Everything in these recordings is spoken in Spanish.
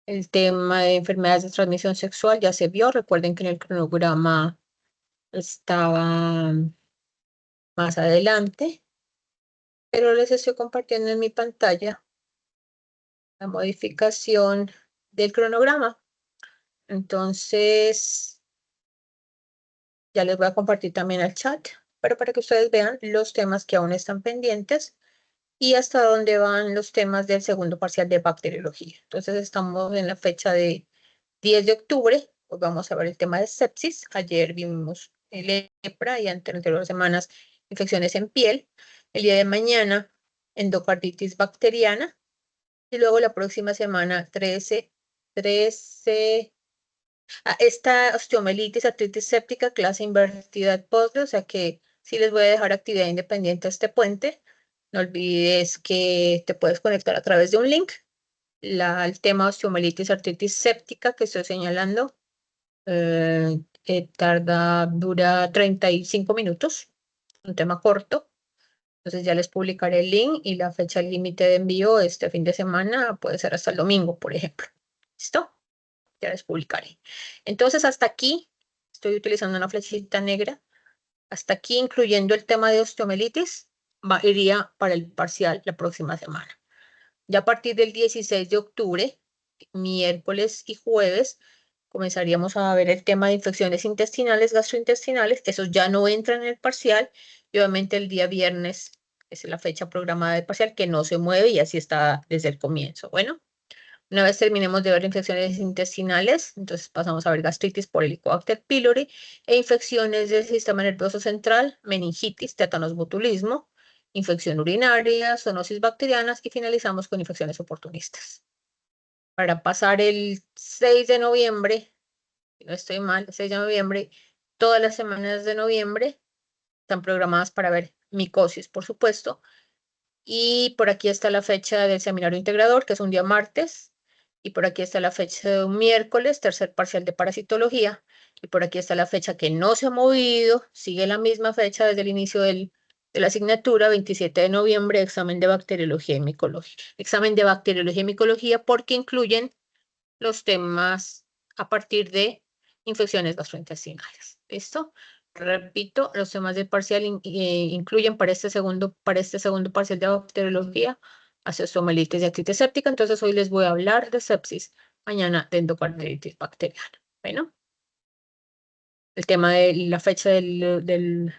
El tema de enfermedades de transmisión sexual ya se vio. Recuerden que en el cronograma estaba más adelante, pero les estoy compartiendo en mi pantalla la modificación del cronograma. Entonces, ya les voy a compartir también el chat, pero para que ustedes vean los temas que aún están pendientes y hasta dónde van los temas del segundo parcial de bacteriología. Entonces, estamos en la fecha de 10 de octubre. Pues vamos a ver el tema de sepsis. Ayer vimos lepra y anteriores semanas infecciones en piel. El día de mañana, endocarditis bacteriana. Y luego la próxima semana, 13, esta osteomelitis, artritis séptica, clase invertida de postre, o sea que sí les voy a dejar actividad independiente a este puente. No olvides que te puedes conectar a través de un link. El tema osteomelitis, artritis séptica que estoy señalando dura 35 minutos, un tema corto. Entonces ya les publicaré el link y la fecha límite de envío este fin de semana puede ser hasta el domingo, por ejemplo. ¿Listo? Ya les publicaré. Entonces, hasta aquí, estoy utilizando una flechita negra. Hasta aquí, incluyendo el tema de osteomelitis, iría para el parcial la próxima semana. Ya a partir del 16 de octubre, miércoles y jueves, comenzaríamos a ver el tema de infecciones intestinales, gastrointestinales. Esos ya no entran en el parcial. Y obviamente el día viernes es la fecha programada del parcial que no se mueve y así está desde el comienzo. Bueno. Una vez terminemos de ver infecciones intestinales, entonces pasamos a ver gastritis por Helicobacter pylori e infecciones del sistema nervioso central, meningitis, tétanos, botulismo, infección urinaria, zoonosis bacterianas y finalizamos con infecciones oportunistas. Para pasar el 6 de noviembre, si no estoy mal, el 6 de noviembre, todas las semanas de noviembre están programadas para ver micosis, por supuesto. Y por aquí está la fecha del seminario integrador, que es un día martes. Y por aquí está la fecha de un miércoles, tercer parcial de parasitología. Y por aquí está la fecha que no se ha movido, sigue la misma fecha desde el inicio de la asignatura, 27 de noviembre, examen de bacteriología y micología. Examen de bacteriología y micología porque incluyen los temas a partir de infecciones gastrointestinales. ¿Listo? Repito, los temas del parcial incluyen para este segundo parcial de bacteriología, osteomelitis y artritis séptica. Entonces hoy les voy a hablar de sepsis, mañana de endocarditis bacteriana. Bueno, el tema de la fecha del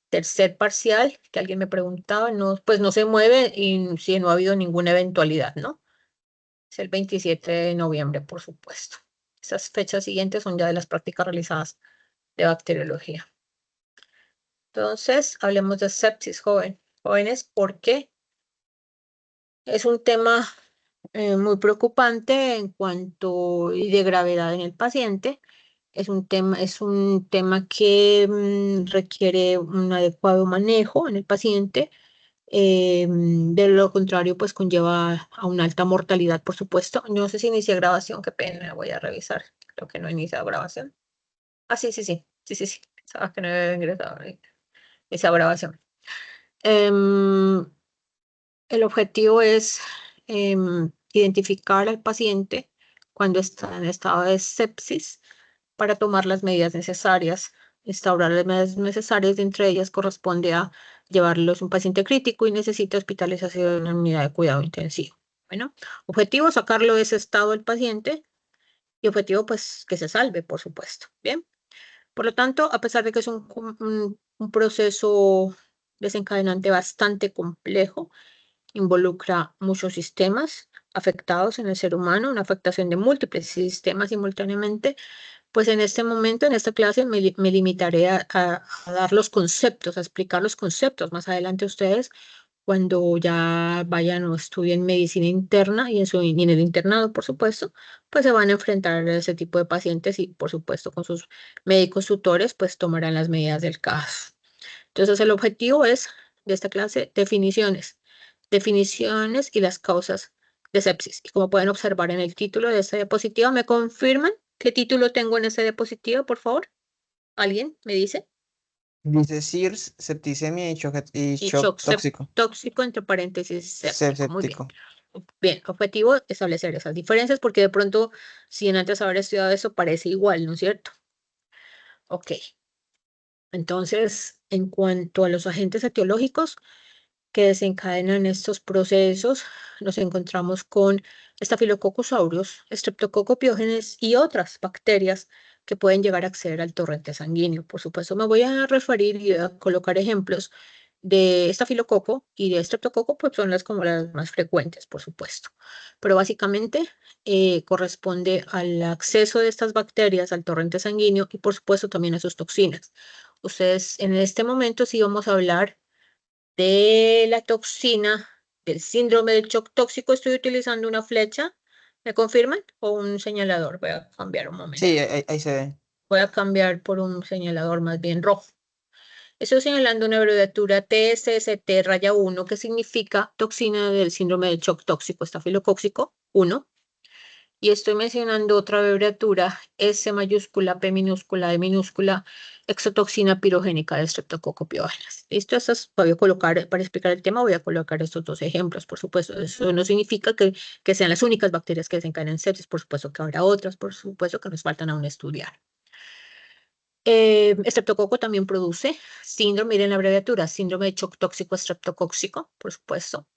tercer parcial, que alguien me preguntaba, no, pues no se mueve y si no ha habido ninguna eventualidad, ¿no? Es el 27 de noviembre, por supuesto. Esas fechas siguientes son ya de las prácticas realizadas de bacteriología. Entonces, hablemos de sepsis jóvenes, porque es un tema muy preocupante en cuanto y de gravedad en el paciente. Es un tema que requiere un adecuado manejo en el paciente. De lo contrario, pues conlleva a una alta mortalidad, por supuesto. No sé si inicia grabación, qué pena, voy a revisar. Creo que no he iniciado grabación. Ah, sí. Sabes que no he ingresado esa grabación. El objetivo es identificar al paciente cuando está en estado de sepsis para tomar las medidas necesarias, instaurar las medidas necesarias, de entre ellas corresponde a llevarlos a un paciente crítico y necesita hospitalización en unidad de cuidado intensivo. Bueno, objetivo, sacarlo de ese estado del paciente y objetivo, pues, que se salve, por supuesto. Bien, por lo tanto, a pesar de que es un proceso desencadenante bastante complejo, involucra muchos sistemas afectados en el ser humano, una afectación de múltiples sistemas simultáneamente, pues en este momento, en esta clase, me limitaré a dar los conceptos, a explicar los conceptos. Más adelante ustedes, cuando ya vayan o estudien medicina interna y en el internado, por supuesto, pues se van a enfrentar a ese tipo de pacientes y, por supuesto, con sus médicos tutores, pues tomarán las medidas del caso. Entonces, el objetivo es de esta clase, definiciones y las causas de sepsis. Y como pueden observar en el título de esta diapositiva, ¿me confirman qué título tengo en esa diapositiva, por favor? ¿Alguien me dice? Dice SIRS, septicemia y Y shock shock tóxico. tóxico, entre paréntesis, séptico. Muy bien. Séptico. Bien, objetivo, establecer esas diferencias, porque de pronto, si en antes haber estudiado eso, parece igual, ¿no es cierto? Ok, entonces, en cuanto a los agentes etiológicos que desencadenan estos procesos, nos encontramos con Staphylococcus aureus, Streptococcus pyogenes y otras bacterias que pueden llegar a acceder al torrente sanguíneo. Por supuesto, me voy a referir y a colocar ejemplos de estafilococo y de streptococo, pues son las como las más frecuentes, por supuesto. Pero básicamente corresponde al acceso de estas bacterias al torrente sanguíneo y por supuesto también a sus toxinas. Ustedes en este momento sí vamos a hablar de la toxina del síndrome del shock tóxico. Estoy utilizando una flecha. ¿Me confirman? O un señalador. Voy a cambiar un momento. Sí, ahí se ve. Voy a cambiar por un señalador más bien rojo. Estoy señalando una abreviatura TSST raya 1, que significa toxina del síndrome del shock tóxico estafilocóxico 1. Y estoy mencionando otra abreviatura S mayúscula, P minúscula, E minúscula, exotoxina pirogénica de Streptococcus pyogenes. Listo, estas voy a colocar, para explicar el tema, voy a colocar estos dos ejemplos, por supuesto. Eso no significa que sean las únicas bacterias que desencadenen sepsis, por supuesto que habrá otras, por supuesto que nos faltan aún estudiar. Estreptococo también produce síndrome, miren la abreviatura, síndrome de shock tóxico estreptocóxico, por supuesto.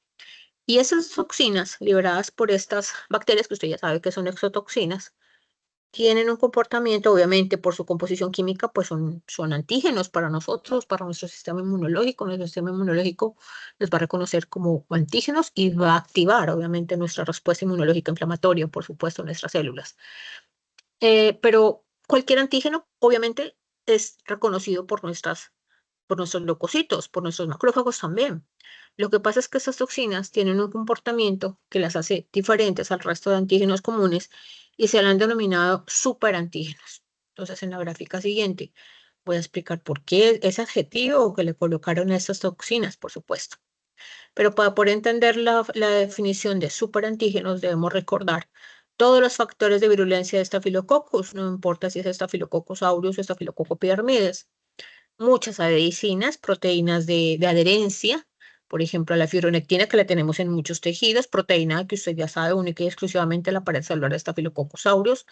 Y esas toxinas liberadas por estas bacterias, que usted ya sabe que son exotoxinas, tienen un comportamiento, obviamente, por su composición química, pues son antígenos para nosotros, para nuestro sistema inmunológico. Nuestro sistema inmunológico los va a reconocer como antígenos y va a activar, obviamente, nuestra respuesta inmunológica inflamatoria, por supuesto, en nuestras células. Pero cualquier antígeno, obviamente, es reconocido por nuestros leucocitos, por nuestros macrófagos también. Lo que pasa es que estas toxinas tienen un comportamiento que las hace diferentes al resto de antígenos comunes y se le han denominado superantígenos. Entonces, en la gráfica siguiente voy a explicar por qué ese adjetivo que le colocaron a estas toxinas, por supuesto. Pero para poder entender la definición de superantígenos, debemos recordar todos los factores de virulencia de Staphylococcus, no importa si es Staphylococcus aureus o Staphylococcus epidermidis. Muchas adhesinas, proteínas de adherencia, por ejemplo, la fibronectina que la tenemos en muchos tejidos, proteína que usted ya sabe única y exclusivamente en la pared celular de Staphylococcus aureus,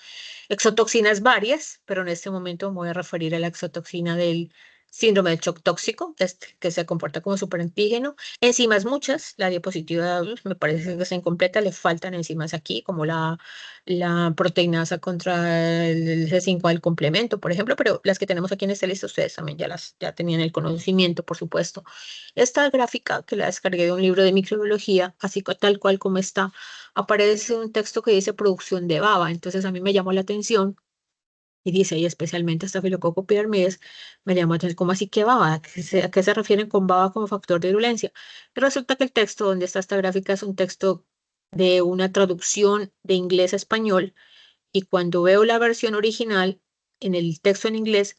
exotoxinas varias, pero en este momento me voy a referir a la exotoxina del síndrome del shock tóxico, que se comporta como superantígeno. Enzimas muchas, la diapositiva me parece que está incompleta, le faltan enzimas aquí, como la proteinasa contra el C5 al complemento, por ejemplo, pero las que tenemos aquí en esta lista, ustedes también ya tenían el conocimiento, por supuesto. Esta gráfica que la descargué de un libro de microbiología, así tal cual como está, aparece un texto que dice producción de baba. Entonces a mí me llamó la atención y dice, y especialmente Staphylococcus epidermidis, me llamó la atención, ¿cómo así que baba? ¿A qué se refieren con baba como factor de virulencia? Y resulta que el texto donde está esta gráfica es un texto de una traducción de inglés a español y cuando veo la versión original, en el texto en inglés,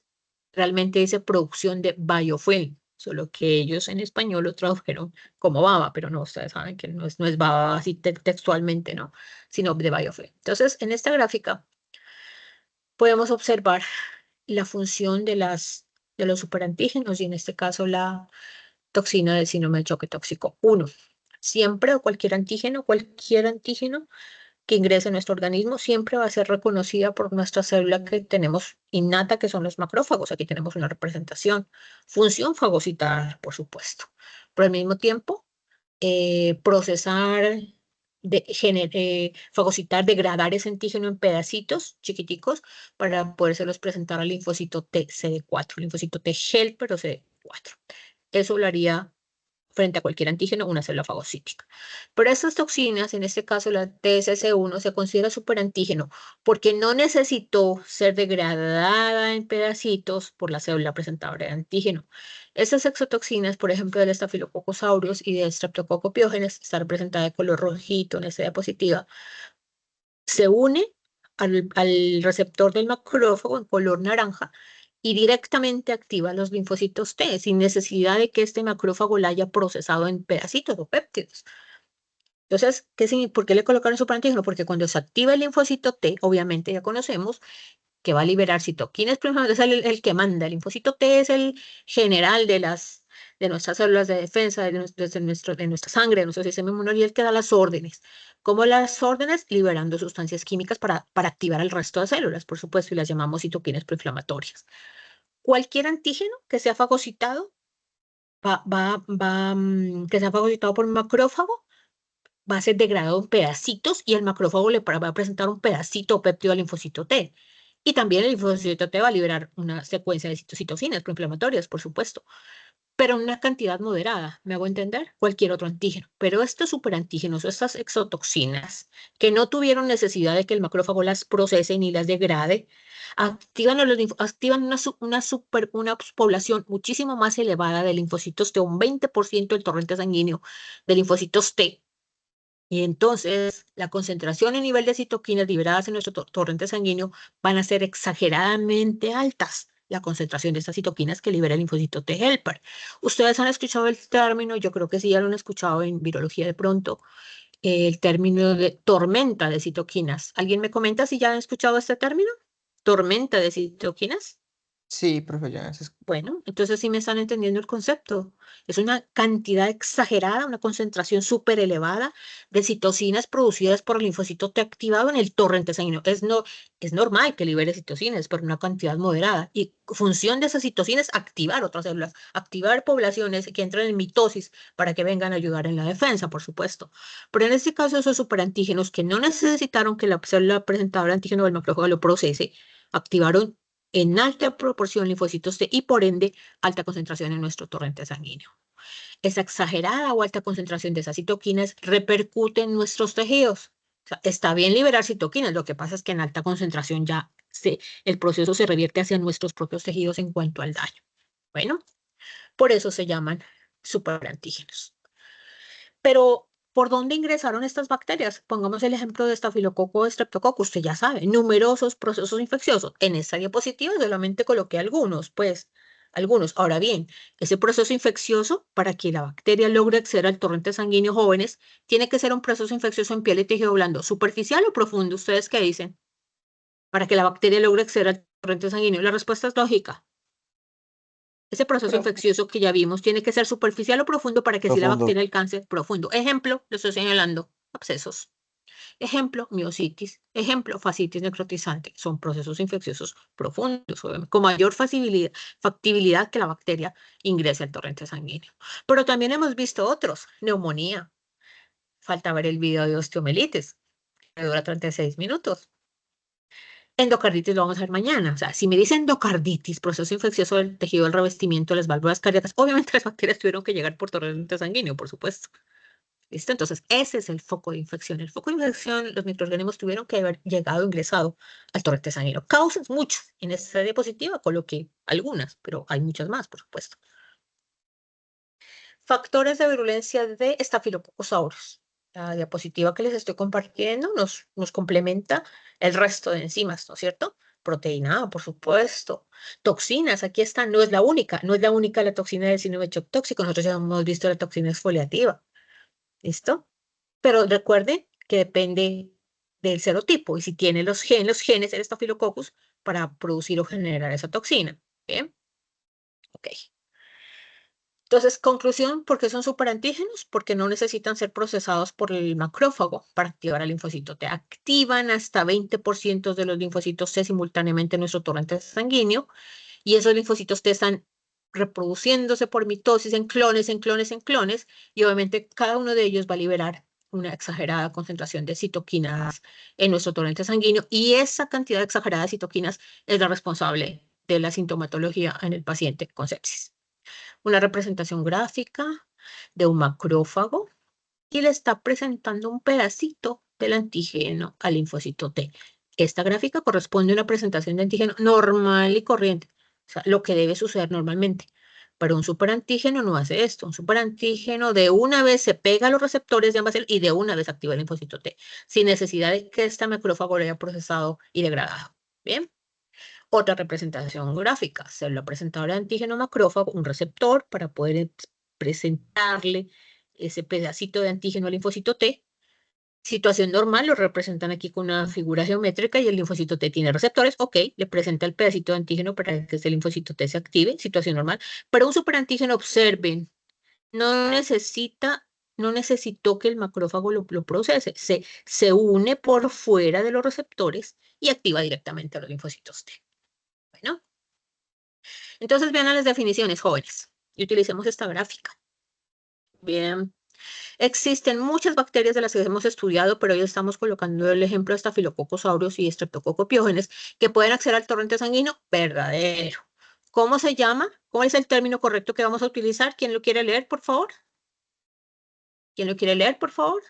realmente dice producción de biofilm, solo que ellos en español lo tradujeron como baba, pero no, ustedes saben que no es baba así textualmente, no, sino de biofilm. Entonces, en esta gráfica podemos observar la función de los superantígenos y en este caso la toxina del síndrome de choque tóxico 1. Siempre o cualquier antígeno que ingrese en nuestro organismo siempre va a ser reconocida por nuestra célula que tenemos innata, que son los macrófagos. Aquí tenemos una representación. Función fagocitar, por supuesto. Pero al mismo tiempo, procesar, fagocitar, degradar ese antígeno en pedacitos chiquiticos para podérselos presentar al linfocito T CD4, linfocito T helper o CD4. Eso lo haría frente a cualquier antígeno, una célula fagocítica. Pero estas toxinas, en este caso la TSC1, se considera superantígeno porque no necesitó ser degradada en pedacitos por la célula presentadora de antígeno. Estas exotoxinas, por ejemplo, del Staphylococcus aureus y del Streptococcus pyogenes, está representada de color rojito en esta diapositiva, se une al receptor del macrófago en color naranja y directamente activa los linfocitos T sin necesidad de que este macrófago la haya procesado en pedacitos o péptidos. Entonces, ¿por qué le colocaron superantígeno? Porque cuando se activa el linfocito T, obviamente ya conocemos que va a liberar citoquinas, es el que manda. El linfocito T es el general de nuestras células de defensa, de nuestra sangre, de nuestro sistema inmunológico, y el que da las órdenes. ¿Cómo las órdenes? Liberando sustancias químicas para activar al resto de células, por supuesto, y las llamamos citoquinas proinflamatorias. Cualquier antígeno que sea fagocitado, que sea fagocitado por un macrófago, va a ser degradado en pedacitos y el macrófago le va a presentar un pedacito o péptido al linfocito T. Y también el linfocito T va a liberar una secuencia de citocinas proinflamatorias, por supuesto, pero en una cantidad moderada, ¿me hago entender? Cualquier otro antígeno. Pero estos superantígenos o estas exotoxinas que no tuvieron necesidad de que el macrófago las procese ni las degrade, activan una población muchísimo más elevada de linfocitos T, un 20% del torrente sanguíneo de linfocitos T. Y entonces la concentración y nivel de citoquinas liberadas en nuestro torrente sanguíneo van a ser exageradamente altas. La concentración de estas citoquinas que libera el linfocito T helper. Ustedes han escuchado el término, yo creo que sí ya lo han escuchado en virología de pronto, el término de tormenta de citoquinas. ¿Alguien me comenta si ya han escuchado este término? Tormenta de citoquinas. Sí, profe, ya. Bueno, entonces sí me están entendiendo el concepto. Es una cantidad exagerada, una concentración súper elevada de citocinas producidas por el linfocito T activado en el torrente sanguíneo. Es normal que libere citocinas, pero una cantidad moderada. Y función de esas citocinas, activar otras células, activar poblaciones que entran en mitosis para que vengan a ayudar en la defensa, por supuesto. Pero en este caso, esos superantígenos que no necesitaron que la célula presentadora de antígeno del macrófago lo procese, activaron en alta proporción linfocitos T y por ende alta concentración en nuestro torrente sanguíneo. Esa exagerada o alta concentración de esas citoquinas repercute en nuestros tejidos. O sea, está bien liberar citoquinas, lo que pasa es que en alta concentración el proceso se revierte hacia nuestros propios tejidos en cuanto al daño. Bueno, por eso se llaman superantígenos. Pero, ¿por dónde ingresaron estas bacterias? Pongamos el ejemplo de estafilococo o streptococcus, usted ya sabe, numerosos procesos infecciosos. En esta diapositiva solamente coloqué algunos, pues, algunos. Ahora bien, ese proceso infeccioso, para que la bacteria logre acceder al torrente sanguíneo jóvenes, tiene que ser un proceso infeccioso en piel y tejido blando, superficial o profundo. ¿Ustedes qué dicen? Para que la bacteria logre acceder al torrente sanguíneo. La respuesta es lógica. Ese proceso infeccioso que ya vimos tiene que ser superficial o profundo para que si la Profundo. bacteria alcance profundo. Ejemplo, lo estoy señalando, abscesos. Ejemplo, miositis. Ejemplo, fascitis necrotizante. Son procesos infecciosos profundos, obviamente, con mayor factibilidad que la bacteria ingrese al torrente sanguíneo. Pero también hemos visto otros, neumonía. Falta ver el video de osteomelitis, que dura 36 minutos. Endocarditis lo vamos a ver mañana. O sea, si me dicen endocarditis, proceso infeccioso del tejido del revestimiento de las válvulas cardíacas, obviamente las bacterias tuvieron que llegar por torrente sanguíneo, por supuesto. ¿Listo? Entonces, ese es el foco de infección. El foco de infección, los microorganismos tuvieron que haber llegado, ingresado al torrente sanguíneo. Causas muchas. En esta diapositiva coloqué algunas, pero hay muchas más, por supuesto. Factores de virulencia de Staphylococcus aureus. La diapositiva que les estoy compartiendo nos complementa el resto de enzimas, ¿no es cierto? Proteína A, por supuesto. Toxinas, aquí está, no es la única la toxina del síndrome de shock tóxico. Nosotros ya hemos visto la toxina exfoliativa. ¿Listo? Pero recuerden que depende del serotipo y si tiene los genes del Staphylococcus para producir o generar esa toxina. ¿Bien? Ok. Entonces, conclusión, ¿por qué son superantígenos? Porque no necesitan ser procesados por el macrófago para activar al linfocito T. Activan hasta 20% de los linfocitos T simultáneamente en nuestro torrente sanguíneo y esos linfocitos T están reproduciéndose por mitosis en clones, en clones, en clones y obviamente cada uno de ellos va a liberar una exagerada concentración de citoquinas en nuestro torrente sanguíneo y esa cantidad exagerada de citoquinas es la responsable de la sintomatología en el paciente con sepsis. Una representación gráfica de un macrófago y le está presentando un pedacito del antígeno al linfocito T. Esta gráfica corresponde a una presentación de antígeno normal y corriente, o sea, lo que debe suceder normalmente. Pero un superantígeno no hace esto. Un superantígeno de una vez se pega a los receptores de ambas células y de una vez activa el linfocito T, sin necesidad de que este macrófago lo haya procesado y degradado. Bien. Otra representación gráfica, célula presentadora de antígeno macrófago, un receptor para poder presentarle ese pedacito de antígeno al linfocito T Situación normal lo representan aquí con una figura geométrica y el linfocito T tiene receptores. Ok, le presenta el pedacito de antígeno para que ese linfocito T se active, situación normal. Pero un superantígeno, observen, no necesita, no necesitó que el macrófago lo procese. Se une por fuera de los receptores y activa directamente a los linfocitos T. Bueno, entonces vean las definiciones, jóvenes, y utilicemos esta gráfica. Bien. Existen muchas bacterias de las que hemos estudiado, pero hoy estamos colocando el ejemplo de Staphylococcus aureus y Streptococcus pyogenes que pueden acceder al torrente sanguíneo verdadero. ¿Cómo se llama? ¿Cuál es el término correcto que vamos a utilizar? ¿Quién lo quiere leer, por favor? ¿Quién lo quiere leer, por favor?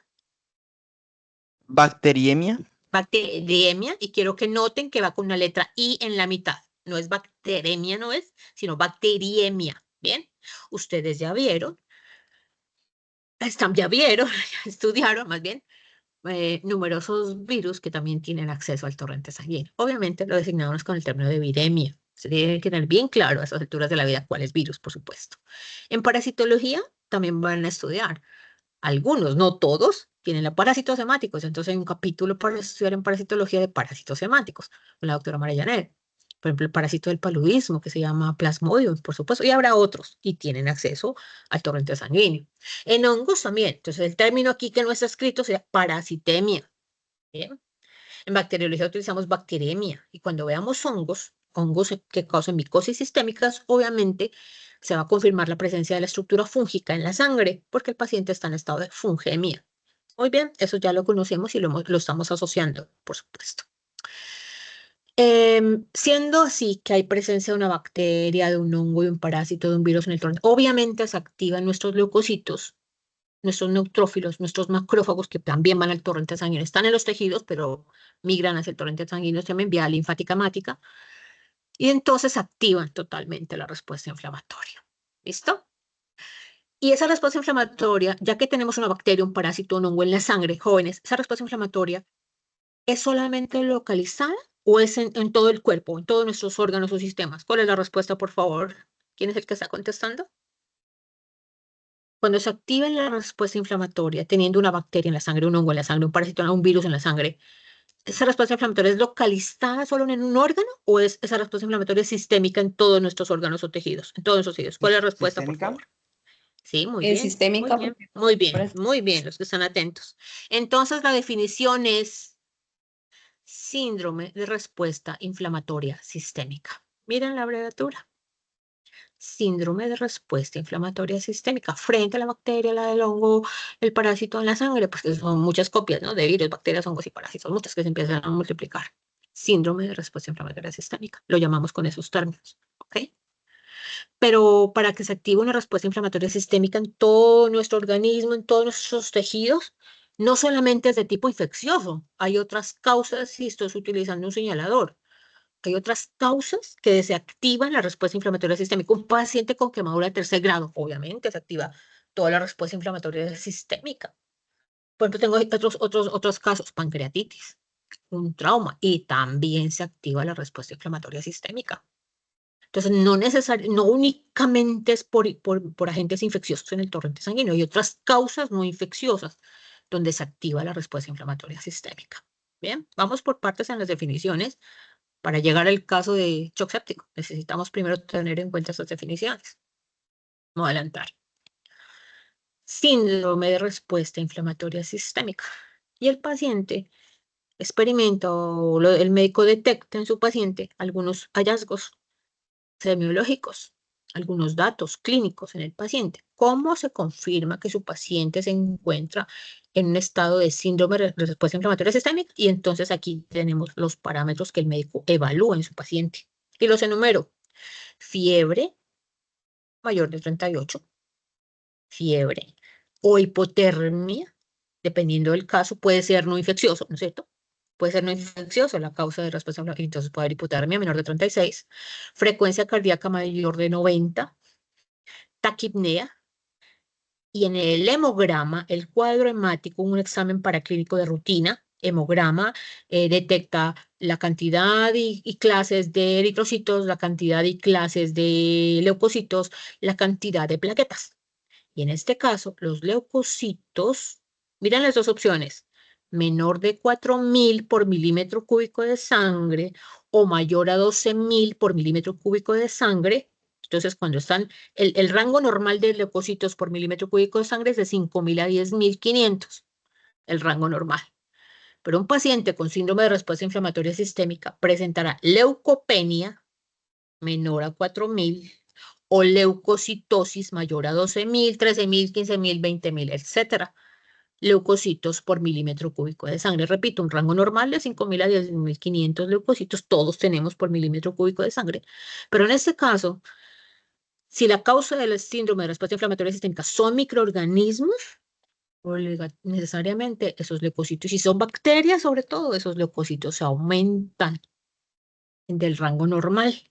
Bacteriemia. Bacteriemia, y quiero que noten que va con una letra I en la mitad. No es bacteremia, no es, sino bacteriemia. Bien, ustedes ya vieron, ya vieron, ya estudiaron más bien numerosos virus que también tienen acceso al torrente sanguíneo. Obviamente lo designamos con el término de viremia. Se debe tener bien claro a esas alturas de la vida cuál es virus, por supuesto. En parasitología también van a estudiar. Algunos, no todos, tienen la parásitos hemáticos. Entonces hay un capítulo para estudiar en parasitología de parásitos hemáticos con la doctora María Janet. Por ejemplo, el parásito del paludismo, que se llama Plasmodium, por supuesto, y habrá otros, y tienen acceso al torrente sanguíneo. En hongos también. Entonces, el término aquí que no está escrito sería parasitemia. ¿Bien? En bacteriología utilizamos bacteremia, y cuando veamos hongos que causan micosis sistémicas, obviamente se va a confirmar la presencia de la estructura fúngica en la sangre, porque el paciente está en estado de fungemia. Muy bien, eso ya lo conocemos y lo estamos asociando, por supuesto. Siendo así que hay presencia de una bacteria, de un hongo, de un parásito, de un virus en el torrente, obviamente se activan nuestros leucocitos, nuestros neutrófilos, nuestros macrófagos que también van al torrente sanguíneo. Están en los tejidos, pero migran hacia el torrente sanguíneo, se vía linfática hemática, y entonces activan totalmente la respuesta inflamatoria. ¿Listo? Y esa respuesta inflamatoria, ya que tenemos una bacteria, un parásito, un hongo en la sangre, jóvenes, esa respuesta inflamatoria ¿es solamente localizada o es en todo el cuerpo, en todos nuestros órganos o sistemas? ¿Cuál es la respuesta, por favor? ¿Quién es el que está contestando? Cuando se activa la respuesta inflamatoria, teniendo una bacteria en la sangre, un hongo en la sangre, un parásito, un virus en la sangre, ¿esa respuesta inflamatoria es localizada solo en un órgano o es esa respuesta inflamatoria sistémica en todos nuestros órganos o tejidos? En todos nuestros tejidos. ¿Cuál es la respuesta, por Sistémica. favor? Sí, muy Es bien, muy sistémica bien, porque muy bien, muy bien, los que están atentos. Entonces, la definición es síndrome de respuesta inflamatoria sistémica. Miren la abreviatura. Síndrome de respuesta inflamatoria sistémica frente a la bacteria, la del hongo, el parásito en la sangre, pues que son muchas copias, ¿no? De virus, bacterias, hongos y parásitos, muchas que se empiezan a multiplicar. Síndrome de respuesta inflamatoria sistémica. Lo llamamos con esos términos, ¿ok? Pero para que se active una respuesta inflamatoria sistémica en todo nuestro organismo, en todos nuestros tejidos, no solamente es de tipo infeccioso, hay otras causas, si estoy utilizando un señalador, hay otras causas que desactivan la respuesta inflamatoria sistémica. Un paciente con quemadura de tercer grado, obviamente se activa toda la respuesta inflamatoria sistémica. Por ejemplo, tengo otros casos, pancreatitis, un trauma, y también se activa la respuesta inflamatoria sistémica. Entonces, no únicamente es por agentes infecciosos en el torrente sanguíneo, hay otras causas no infecciosas donde se activa la respuesta inflamatoria sistémica. Bien, vamos por partes en las definiciones. Para llegar al caso de shock séptico, necesitamos primero tener en cuenta estas definiciones. Vamos a adelantar. Síndrome de respuesta inflamatoria sistémica. Y el paciente experimenta o el médico detecta en su paciente algunos hallazgos semiológicos, algunos datos clínicos en el paciente. ¿Cómo se confirma que su paciente se encuentra en un estado de síndrome de respuesta inflamatoria sistémica? Y entonces aquí tenemos los parámetros que el médico evalúa en su paciente. Y los enumero. Fiebre mayor de 38, fiebre o hipotermia, dependiendo del caso, puede ser no infeccioso, ¿no es cierto? Puede ser no infeccioso la causa de respuesta inflamatoria, entonces puede haber hipotermia menor de 36, frecuencia cardíaca mayor de 90, taquipnea, y en el hemograma, el cuadro hemático, un examen paraclínico de rutina, hemograma, detecta la cantidad y clases de eritrocitos, la cantidad y clases de leucocitos, la cantidad de plaquetas. Y en este caso, los leucocitos, miren las dos opciones, menor de 4.000 por milímetro cúbico de sangre o mayor a 12.000 por milímetro cúbico de sangre. Entonces, cuando están, el rango normal de leucocitos por milímetro cúbico de sangre es de 5.000 a 10.500, el rango normal. Pero un paciente con síndrome de respuesta inflamatoria sistémica presentará leucopenia menor a 4.000 o leucocitosis mayor a 12.000, 13.000, 15.000, 20.000, etcétera. Leucocitos por milímetro cúbico de sangre. Repito, un rango normal de 5.000 a 10.500 leucocitos, todos tenemos por milímetro cúbico de sangre. Pero en este caso, si la causa del síndrome de respuesta inflamatoria sistémica son microorganismos, necesariamente esos leucocitos, y son bacterias sobre todo, esos leucocitos aumentan del rango normal.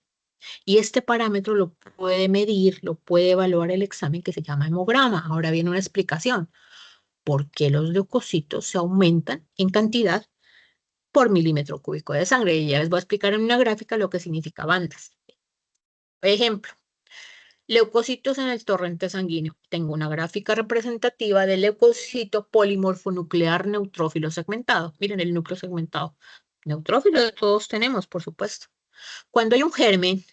Y este parámetro lo puede medir, lo puede evaluar el examen que se llama hemograma. Ahora viene una explicación. ¿Por qué los leucocitos se aumentan en cantidad por milímetro cúbico de sangre? Y ya les voy a explicar en una gráfica lo que significa bandas. Ejemplo, leucocitos en el torrente sanguíneo. Tengo una gráfica representativa del leucocito polimorfonuclear neutrófilo segmentado. Miren el núcleo segmentado. Neutrófilo todos tenemos, por supuesto. Cuando hay un germen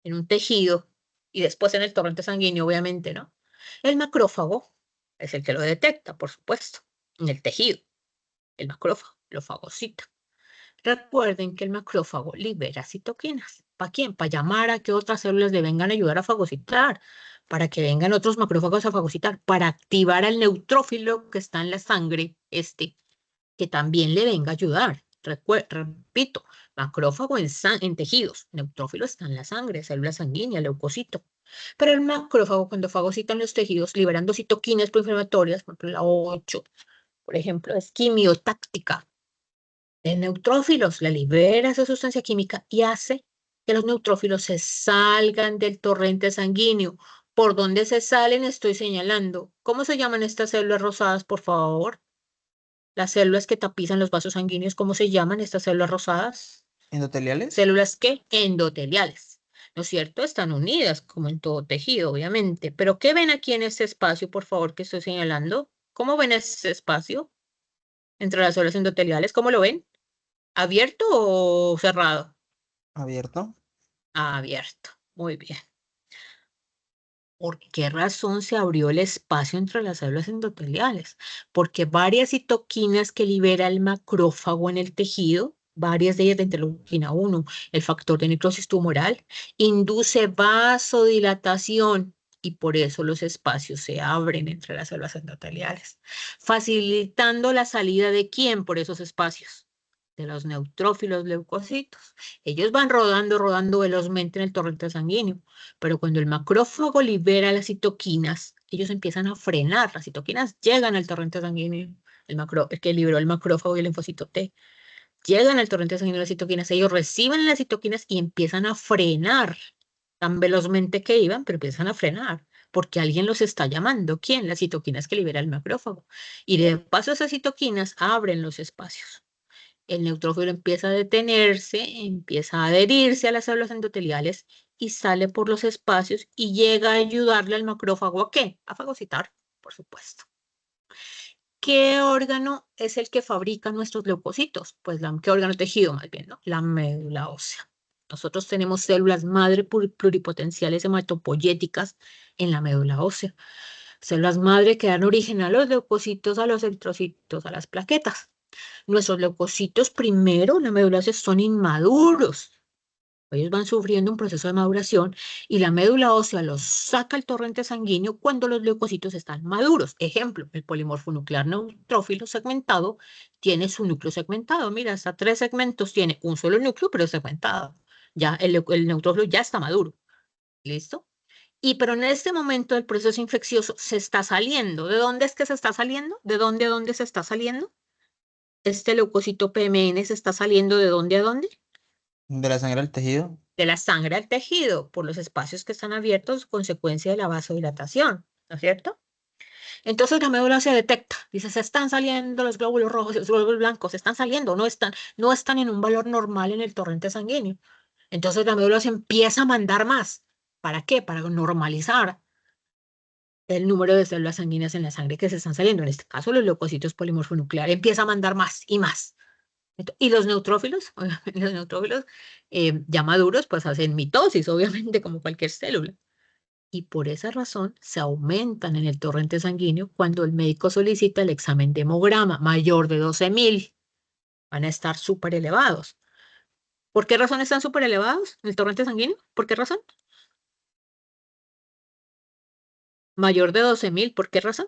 en un tejido y después en el torrente sanguíneo, obviamente, ¿no? El macrófago es el que lo detecta, por supuesto, en el tejido. El macrófago lo fagocita. Recuerden que el macrófago libera citoquinas. ¿Para quién? Para llamar a que otras células le vengan a ayudar a fagocitar, para que vengan otros macrófagos a fagocitar, para activar al neutrófilo que está en la sangre, que también le venga a ayudar. Repito, macrófago en tejidos, neutrófilo está en la sangre, célula sanguínea, leucocito. Pero el macrófago, cuando fagocita en los tejidos, liberando citoquinas proinflamatorias, por ejemplo, la 8, por ejemplo, es quimiotáctica de neutrófilos, la libera esa sustancia química y hace que los neutrófilos se salgan del torrente sanguíneo. ¿Por dónde se salen? Estoy señalando. ¿Cómo se llaman estas células rosadas, por favor? Las células que tapizan los vasos sanguíneos, ¿cómo se llaman estas células rosadas? ¿Endoteliales? Células ¿qué? Endoteliales. ¿No es cierto? Están unidas, como en todo tejido, obviamente. Pero ¿qué ven aquí en este espacio, por favor, que estoy señalando? ¿Cómo ven ese espacio entre las células endoteliales? ¿Cómo lo ven? ¿Abierto o cerrado? ¿Abierto? Abierto. Muy bien. ¿Por qué razón se abrió el espacio entre las células endoteliales? Porque varias citoquinas que libera el macrófago en el tejido, varias de ellas de interleuquina 1, el factor de necrosis tumoral, induce vasodilatación y por eso los espacios se abren entre las células endoteliales, facilitando la salida de quién por esos espacios, de los neutrófilos leucocitos. Ellos van rodando velozmente en el torrente sanguíneo, pero cuando el macrófago libera las citoquinas, ellos empiezan a frenar. Las citoquinas llegan al torrente sanguíneo, el que liberó el macrófago y el linfocito T. Llegan al torrente sanguíneo las citoquinas, ellos reciben las citoquinas y empiezan a frenar tan velozmente que iban, pero empiezan a frenar porque alguien los está llamando. ¿Quién? Las citoquinas que libera el macrófago. Y de paso esas citoquinas abren los espacios. El neutrófilo empieza a detenerse, empieza a adherirse a las células endoteliales y sale por los espacios y llega a ayudarle al macrófago ¿a qué? A fagocitar, por supuesto. ¿Qué órgano es el que fabrica nuestros leucocitos? Pues ¿qué órgano tejido más bien, ¿no? La médula ósea. Nosotros tenemos células madre pluripotenciales hematopoyéticas en la médula ósea. Células madre que dan origen a los leucocitos, a los eritrocitos, a las plaquetas. Nuestros leucocitos primero, la médula ósea, son inmaduros. Ellos van sufriendo un proceso de maduración y la médula ósea los saca al torrente sanguíneo cuando los leucocitos están maduros. Ejemplo, el polimorfonuclear neutrófilo segmentado tiene su núcleo segmentado. Mira, hasta 3 segmentos tiene un solo núcleo, pero segmentado. Ya el neutrófilo ya está maduro. ¿Listo? Pero en este momento el proceso infeccioso se está saliendo. ¿De dónde es que se está saliendo? ¿De dónde a dónde se está saliendo? Este leucocito PMN se está saliendo ¿de dónde a dónde? ¿De la sangre al tejido? De la sangre al tejido, por los espacios que están abiertos, consecuencia de la vasodilatación, ¿no es cierto? Entonces la médula se detecta, dice, se están saliendo los glóbulos rojos, los glóbulos blancos, se están saliendo, no están en un valor normal en el torrente sanguíneo. Entonces la médula se empieza a mandar más. ¿Para qué? Para normalizar el número de células sanguíneas en la sangre que se están saliendo. En este caso, los leucocitos polimorfonucleares empieza a mandar más y más. Y los neutrófilos, obviamente, los neutrófilos ya maduros, pues hacen mitosis, obviamente, como cualquier célula. Y por esa razón se aumentan en el torrente sanguíneo cuando el médico solicita el examen de hemograma mayor de 12.000. Van a estar súper elevados. ¿Por qué razón están súper elevados en el torrente sanguíneo? ¿Por qué razón? Mayor de 12.000, ¿por qué razón?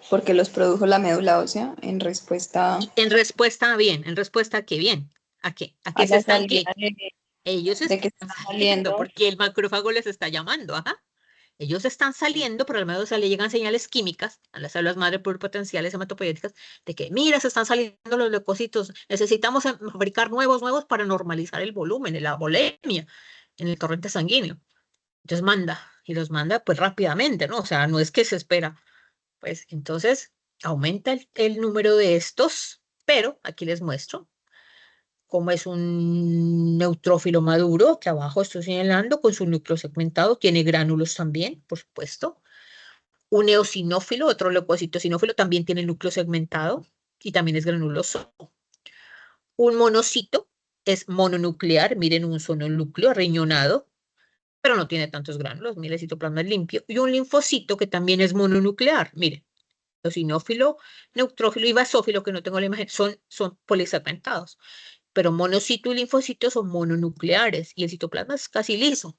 Porque los produjo la médula ósea en respuesta En respuesta a bien, en respuesta a qué bien. ¿A qué? ¿A qué a se la están? salida Ellos de que están está saliendo saliendo. porque el macrófago les está llamando, ajá. Ellos están saliendo, pero al menos le llegan señales químicas a las células madre pluripotenciales hematopoyéticas de que, mira, se están saliendo los leucocitos, necesitamos fabricar nuevos para normalizar el volumen, la volemia en el torrente sanguíneo. Entonces manda, y los manda pues rápidamente, ¿no? O sea, no es que se espera. Pues entonces aumenta el número de estos, pero aquí les muestro cómo es un neutrófilo maduro, que abajo estoy señalando con su núcleo segmentado, tiene gránulos también, por supuesto. Un eosinófilo, otro leucocito sinófilo, también tiene núcleo segmentado y también es granuloso. Un monocito es mononuclear, miren, un solo núcleo riñonado, pero no tiene tantos gránulos, mire, el citoplasma es limpio. Y un linfocito que también es mononuclear, miren, eosinófilo, neutrófilo y basófilo, que no tengo la imagen, son polisegmentados. Pero monocito y linfocito son mononucleares y el citoplasma es casi liso.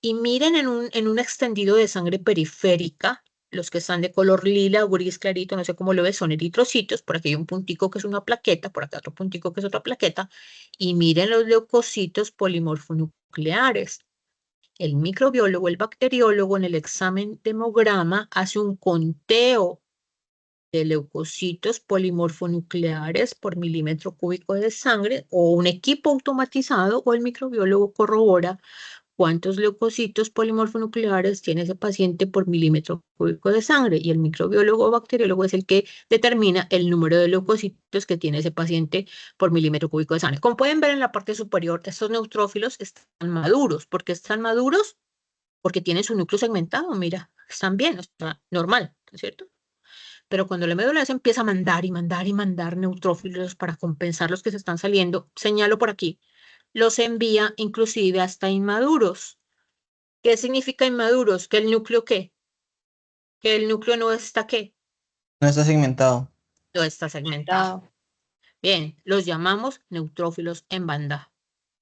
Y miren en un extendido de sangre periférica, los que están de color lila o gris clarito, no sé cómo lo ves, son eritrocitos. Por aquí hay un puntico que es una plaqueta, por acá otro puntico que es otra plaqueta. Y miren los leucocitos polimorfonucleares. El microbiólogo, el bacteriólogo, en el examen de hemograma hace un conteo de leucocitos polimorfonucleares por milímetro cúbico de sangre, o un equipo automatizado, o el microbiólogo corrobora cuántos leucocitos polimorfonucleares tiene ese paciente por milímetro cúbico de sangre, y el microbiólogo o bacteriólogo es el que determina el número de leucocitos que tiene ese paciente por milímetro cúbico de sangre. Como pueden ver en la parte superior, estos neutrófilos están maduros. ¿Por qué están maduros? Porque tienen su núcleo segmentado, mira, están bien, o sea, normal, ¿no es cierto? Pero cuando la médula se empieza a mandar y mandar y mandar neutrófilos para compensar los que se están saliendo, señalo por aquí, los envía inclusive hasta inmaduros. ¿Qué significa inmaduros? ¿Que el núcleo qué? ¿Que el núcleo no está qué? No está segmentado. No está segmentado. Bien, los llamamos neutrófilos en banda.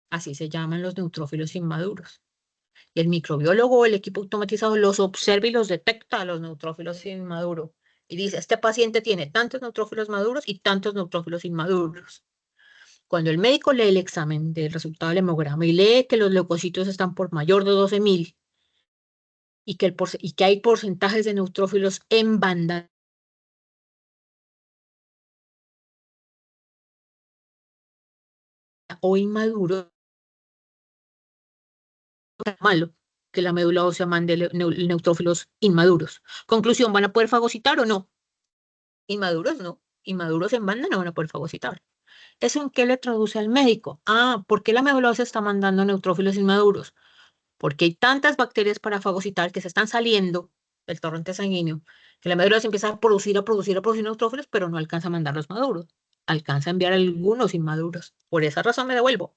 Así se llaman los neutrófilos inmaduros. Y el microbiólogo o el equipo automatizado los observa y los detecta a los neutrófilos inmaduros. Y dice, este paciente tiene tantos neutrófilos maduros y tantos neutrófilos inmaduros. Cuando el médico lee el examen del resultado del hemograma y lee que los leucocitos están por mayor de 12.000 y que hay porcentajes de neutrófilos en banda o inmaduros, malo que la médula ósea mande neutrófilos inmaduros. Conclusión, ¿van a poder fagocitar o no? Inmaduros no. Inmaduros en banda no van a poder fagocitar. ¿Eso en qué le traduce al médico? Ah, ¿por qué la médula ósea está mandando neutrófilos inmaduros? Porque hay tantas bacterias para fagocitar que se están saliendo del torrente sanguíneo, que la médula se empieza a producir neutrófilos, pero no alcanza a mandar los maduros. Alcanza a enviar algunos inmaduros. Por esa razón me devuelvo.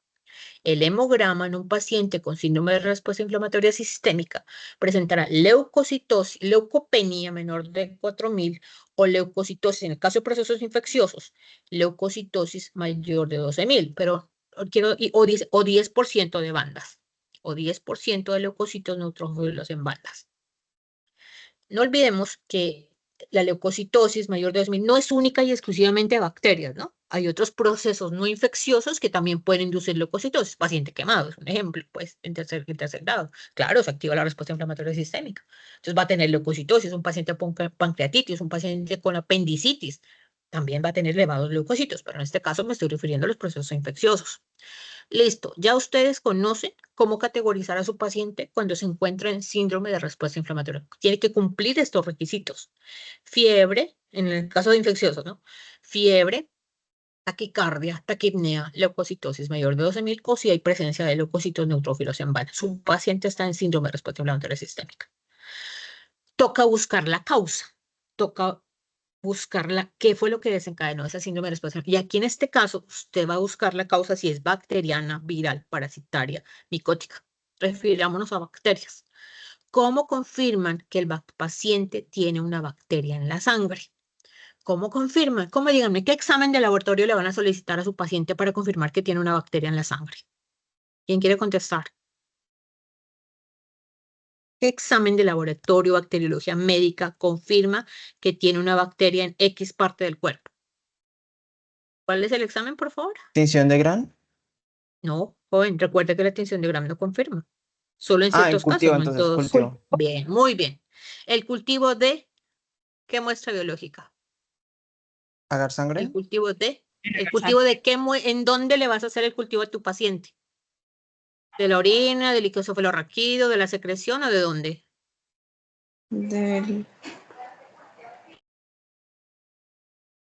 El hemograma en un paciente con síndrome de respuesta inflamatoria sistémica presentará leucocitosis, leucopenia menor de 4.000 o leucocitosis, en el caso de procesos infecciosos, leucocitosis mayor de 12.000, pero quiero, o 10% de bandas, o 10% de leucocitos neutrófilos en bandas. No olvidemos que la leucocitosis mayor de 2.000 no es única y exclusivamente de bacterias, ¿no? Hay otros procesos no infecciosos que también pueden inducir leucocitosis. Paciente quemado es un ejemplo, pues, en tercer grado. Claro, se activa la respuesta inflamatoria sistémica. Entonces va a tener leucocitosis, un paciente con pancreatitis, un paciente con apendicitis, también va a tener elevados leucocitos, pero en este caso me estoy refiriendo a los procesos infecciosos. Listo, ya ustedes conocen cómo categorizar a su paciente cuando se encuentra en síndrome de respuesta inflamatoria. Tiene que cumplir estos requisitos. Fiebre, en el caso de infecciosos, ¿no? Fiebre, taquicardia, taquipnea, leucocitosis mayor de 12.000 o si hay presencia de leucocitos neutrófilos en vena. Su paciente está en síndrome de respuesta inflamatoria sistémica. Toca buscar la causa, toca buscar qué fue lo que desencadenó esa síndrome de respuesta. Y aquí en este caso, usted va a buscar la causa si es bacteriana, viral, parasitaria, micótica. Refirámonos a bacterias. ¿Cómo confirman que el paciente tiene una bacteria en la sangre? ¿Cómo confirman? ¿Cómo díganme qué examen de laboratorio le van a solicitar a su paciente para confirmar que tiene una bacteria en la sangre? ¿Quién quiere contestar? ¿Qué examen de laboratorio, bacteriología médica, confirma que tiene una bacteria en X parte del cuerpo? ¿Cuál es el examen, por favor? ¿Tinción de Gran? No, joven, recuerde que la tinción de Gram no confirma. Solo en Ah, en ciertos casos, cultivo, no en entonces, todos. cultivo. Bien, muy bien. El cultivo de, ¿qué muestra biológica? ¿Agar El sangre? cultivo de qué, ¿en dónde le vas a hacer el cultivo a tu paciente? ¿De la orina, del líquido cefalorraquídeo, de la secreción o de dónde? Del...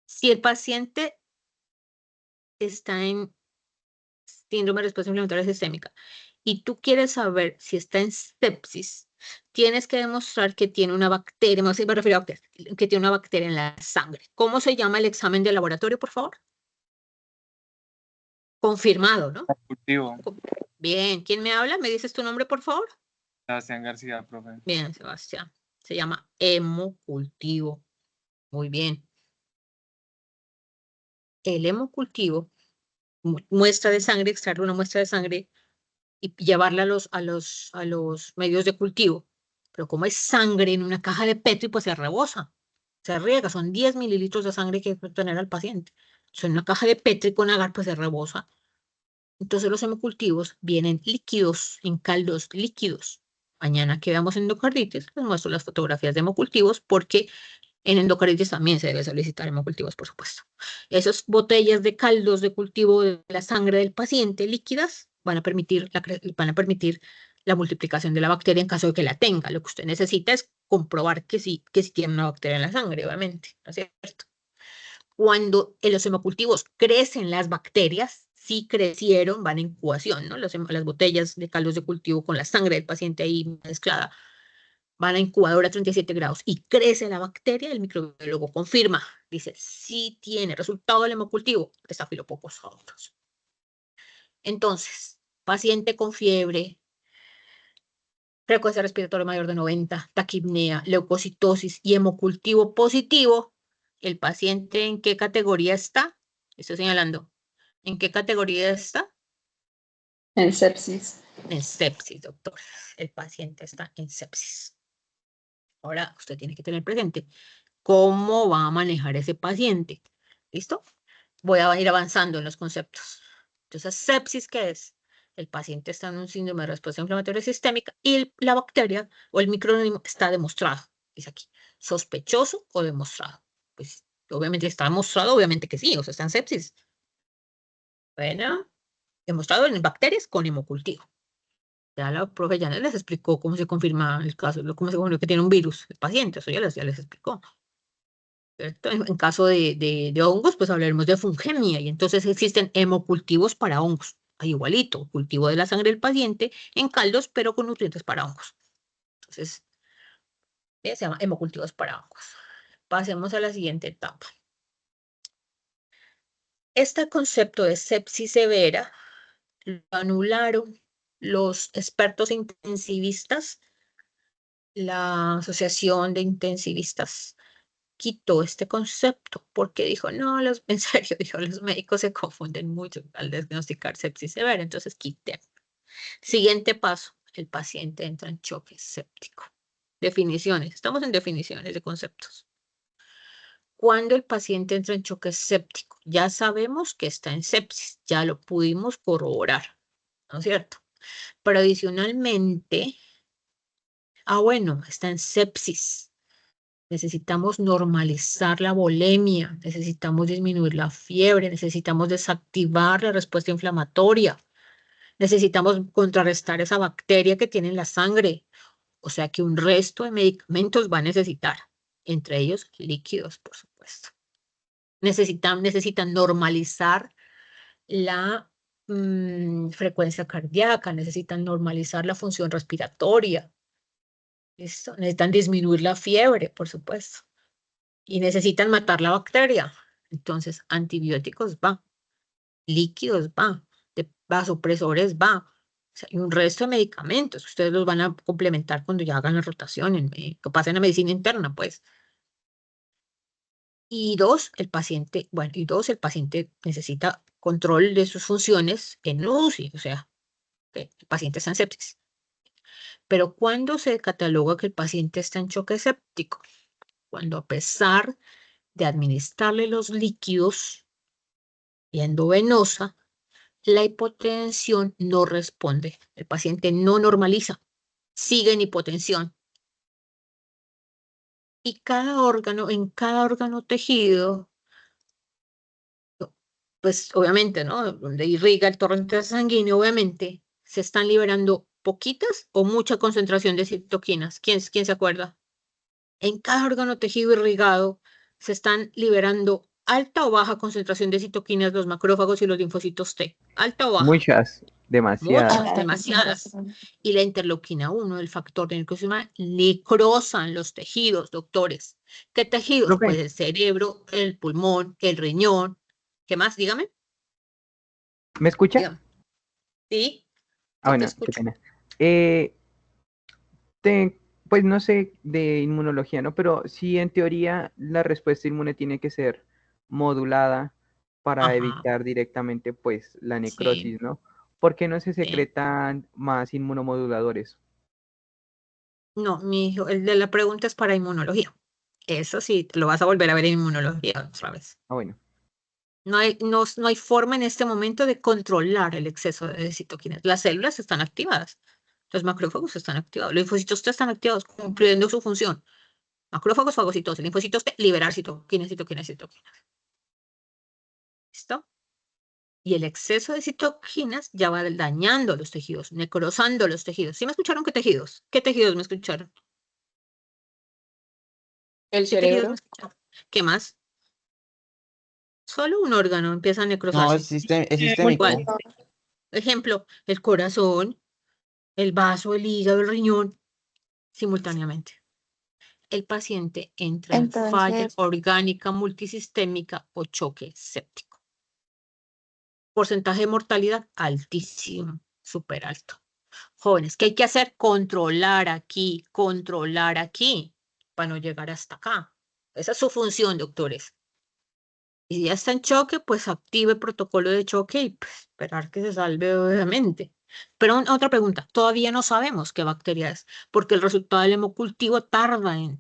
Si el paciente está en síndrome de respuesta inflamatoria sistémica y tú quieres saber si está en sepsis, tienes que demostrar que tiene una bacteria, me refiero a bacterias, que tiene una bacteria en la sangre. ¿Cómo se llama el examen de laboratorio, por favor? Confirmado, ¿no? Cultivo. Bien, ¿quién me habla? ¿Me dices tu nombre, por favor? Sebastián García, profe. Bien, Sebastián. Se llama hemocultivo. Muy bien. El hemocultivo, muestra de sangre, extraer una muestra de sangre y llevarla a los medios de cultivo. Pero como es sangre en una caja de Petri, pues se rebosa, se riega. Son 10 mililitros de sangre que hay que tener al paciente. En una caja de Petri con agar, pues se rebosa. Entonces los hemocultivos vienen líquidos, en caldos líquidos. Mañana que veamos endocarditis, les muestro las fotografías de hemocultivos porque en endocarditis también se debe solicitar hemocultivos, por supuesto. Esas botellas de caldos de cultivo de la sangre del paciente líquidas van a permitir la multiplicación de la bacteria en caso de que la tenga. Lo que usted necesita es comprobar que sí tiene una bacteria en la sangre, obviamente, ¿no es cierto? Cuando en los hemocultivos crecen las bacterias, sí crecieron, van en incubación, ¿no? Las botellas de caldos de cultivo con la sangre del paciente ahí mezclada van a incubadora a 37 grados y crece la bacteria, el microbiólogo confirma, dice, sí tiene resultado del hemocultivo, Staphylococcus aureus. Entonces, paciente con fiebre, frecuencia respiratoria mayor de 90, taquipnea, leucocitosis y hemocultivo positivo, ¿el paciente en qué categoría está? Estoy señalando, ¿en qué categoría está? En sepsis. En sepsis, doctor. El paciente está en sepsis. Ahora, usted tiene que tener presente cómo va a manejar ese paciente. ¿Listo? Voy a ir avanzando en los conceptos. Entonces, sepsis, ¿qué es? El paciente está en un síndrome de respuesta inflamatoria sistémica y la bacteria o el microorganismo está demostrado. Dice aquí, sospechoso o demostrado. Pues, obviamente está demostrado, obviamente que sí, o sea, está en sepsis. Bueno, demostrado en bacterias con hemocultivo. Ya la profe Janet les explicó cómo se confirma el caso, cómo se confirma que tiene un virus el paciente, eso ya les explicó. ¿Cierto? En caso de hongos, pues hablaremos de fungemia y entonces existen hemocultivos para hongos. Hay igualito, cultivo de la sangre del paciente en caldos, pero con nutrientes para hongos. Entonces, se llama hemocultivos para hongos. Pasemos a la siguiente etapa. Este concepto de sepsis severa lo anularon los expertos intensivistas, la Asociación de Intensivistas quitó este concepto porque dijo, no, en serio, dijo, los médicos se confunden mucho al diagnosticar sepsis severa, entonces quité. Siguiente paso, el paciente entra en choque séptico. Definiciones, estamos en definiciones de conceptos. Cuando el paciente entra en choque séptico, ya sabemos que está en sepsis, ya lo pudimos corroborar, ¿no es cierto? Pero adicionalmente, bueno, está en sepsis. Necesitamos normalizar la volemia, necesitamos disminuir la fiebre, necesitamos desactivar la respuesta inflamatoria, necesitamos contrarrestar esa bacteria que tiene en la sangre. O sea que un resto de medicamentos va a necesitar, entre ellos líquidos, por supuesto. Necesitan normalizar la frecuencia cardíaca, necesitan normalizar la función respiratoria. ¿Listo? Necesitan disminuir la fiebre, por supuesto. Y necesitan matar la bacteria. Entonces, antibióticos va, líquidos va, de vasopresores va. O sea, y un resto de medicamentos. Ustedes los van a complementar cuando ya hagan la rotación, que pasen a medicina interna, pues. Y dos, el paciente necesita control de sus funciones en UCI, o sea, que el paciente está en sepsis. Pero ¿cuándo se cataloga que el paciente está en choque séptico? Cuando a pesar de administrarle los líquidos y endovenosa, la hipotensión no responde. El paciente no normaliza, sigue en hipotensión. Y en cada órgano tejido, pues obviamente, ¿no? Donde irriga el torrente sanguíneo, obviamente, se están liberando poquitas o mucha concentración de citoquinas. ¿Quién se acuerda? En cada órgano tejido irrigado se están liberando alta o baja concentración de citoquinas los macrófagos y los linfocitos T. Alta o baja. Muchas, demasiadas. Muchas, demasiadas. Y la interleuquina 1, el factor de necrosoma, necrosan los tejidos, doctores. ¿Qué tejidos? Profe. Pues el cerebro, el pulmón, el riñón. ¿Qué más? Dígame. ¿Me escucha? Dígame. Sí, Ah, sí te bueno, qué escucho. pena. Pues no sé de inmunología, ¿no? Pero sí, en teoría, la respuesta inmune tiene que ser modulada para Ajá, evitar directamente, pues, la sí, necrosis, ¿no? ¿Por qué no se sí. secretan más inmunomoduladores? No, mi hijo, el de la pregunta es para inmunología. Eso sí, lo vas a volver a ver en inmunología otra vez. Ah, bueno. No hay forma en este momento de controlar el exceso de citoquinas. Las células están activadas. Los macrófagos están activados. Los linfocitos T están activados, cumpliendo su función. Macrófagos, fagocitosis, linfocitos T, liberar citoquinas. ¿Listo? Y el exceso de citoquinas ya va dañando los tejidos, necrosando los tejidos. ¿Sí me escucharon qué tejidos? ¿Qué tejidos me escucharon? El ¿Qué tejidos me cerebro. escucharon? ¿Qué más? Solo un órgano empieza a No, necrosarse. es sistémico. ¿Cuál? Ejemplo, el corazón, el vaso, el hígado, el riñón, simultáneamente. El paciente entra en falla Entonces, orgánica multisistémica o choque séptico. Porcentaje de mortalidad altísimo, súper alto. Jóvenes, ¿qué hay que hacer? Controlar aquí, para no llegar hasta acá. Esa es su función, doctores. Y si ya está en choque, pues active el protocolo de choque y pues, esperar que se salve, obviamente. Pero otra pregunta, todavía no sabemos qué bacteria es, porque el resultado del hemocultivo tarda en.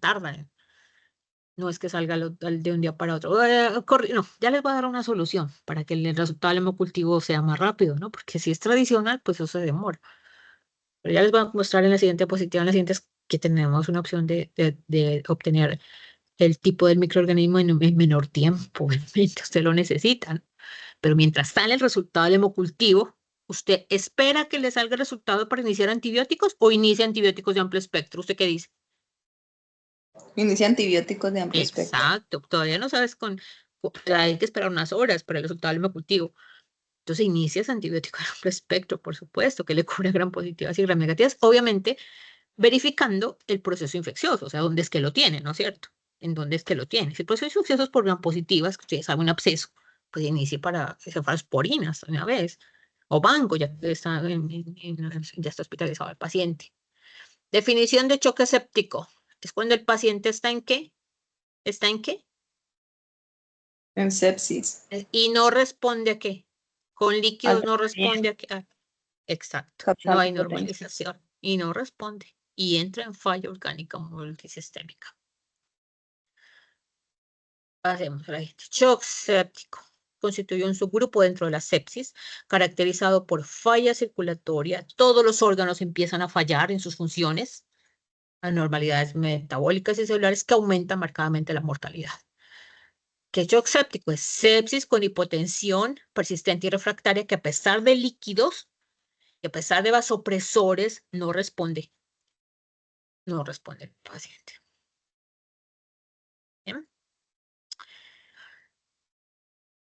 No es que salga de un día para otro. No, ya les voy a dar una solución para que el resultado del hemocultivo sea más rápido, ¿no? Porque si es tradicional, pues eso se demora. Pero ya les voy a mostrar en la siguiente diapositiva, en la siguiente, que tenemos una opción de obtener el tipo del microorganismo en menor tiempo. Obviamente, usted lo necesita, ¿no? Pero mientras sale el resultado del hemocultivo, ¿usted espera que le salga el resultado para iniciar antibióticos o inicia antibióticos de amplio espectro? ¿Usted qué dice? inicia antibióticos de amplio espectro. Exacto, todavía no sabes hay que esperar unas horas para el resultado del hemocultivo. Entonces inicias antibiótico de amplio espectro, por supuesto, que le cubre gran positivas y gran negativas, obviamente verificando el proceso infeccioso, o sea, dónde es que lo tiene, ¿no es cierto? En dónde es que lo tiene. Si el proceso infeccioso es por gran positivas, que usted sabe un absceso, pues inicie para cefalosporinas una vez, o banco, ya que ya está hospitalizado el paciente. Definición de choque séptico. Es cuando el paciente está en qué? ¿Está en qué? En sepsis. Y no responde a qué. Con líquidos no responde a qué. Exacto. No Causando hay hipotencia. normalización. Y no responde. Y entra en falla orgánica multisistémica. Hacemos la gente. Shock séptico. Constituye un subgrupo dentro de la sepsis, caracterizado por falla circulatoria. Todos los órganos empiezan a fallar en sus funciones. Anormalidades metabólicas y celulares que aumentan marcadamente la mortalidad. ¿Qué es shock séptico? Es sepsis con hipotensión persistente y refractaria que a pesar de líquidos y a pesar de vasopresores no responde. No responde el paciente. ¿Bien?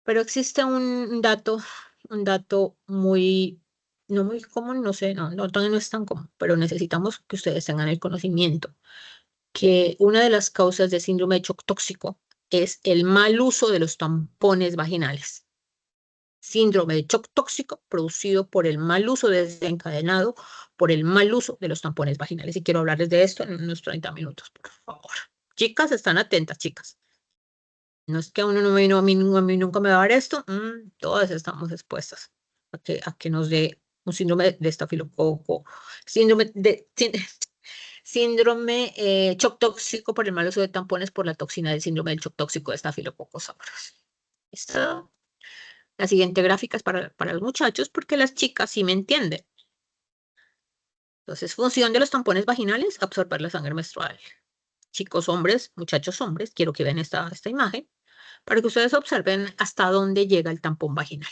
Pero existe un dato muy, no muy común, no sé, no es tan común, pero necesitamos que ustedes tengan el conocimiento que una de las causas de síndrome de shock tóxico es el mal uso de los tampones vaginales. Síndrome de shock tóxico producido por el mal uso, desencadenado por el mal uso de los tampones vaginales. Y quiero hablarles de esto en unos 30 minutos, por favor. Chicas, están atentas, chicas. No es que a uno no me, no, a mí nunca me va a dar esto. Todas estamos expuestas a que nos dé un síndrome de estafilococo, síndrome shock tóxico por el mal uso de tampones por la toxina del síndrome del shock tóxico de estafilococcus aureus. La siguiente gráfica es para los muchachos porque las chicas sí me entienden. Entonces, función de los tampones vaginales, absorber la sangre menstrual. Chicos hombres, muchachos hombres, quiero que vean esta imagen para que ustedes observen hasta dónde llega el tampón vaginal.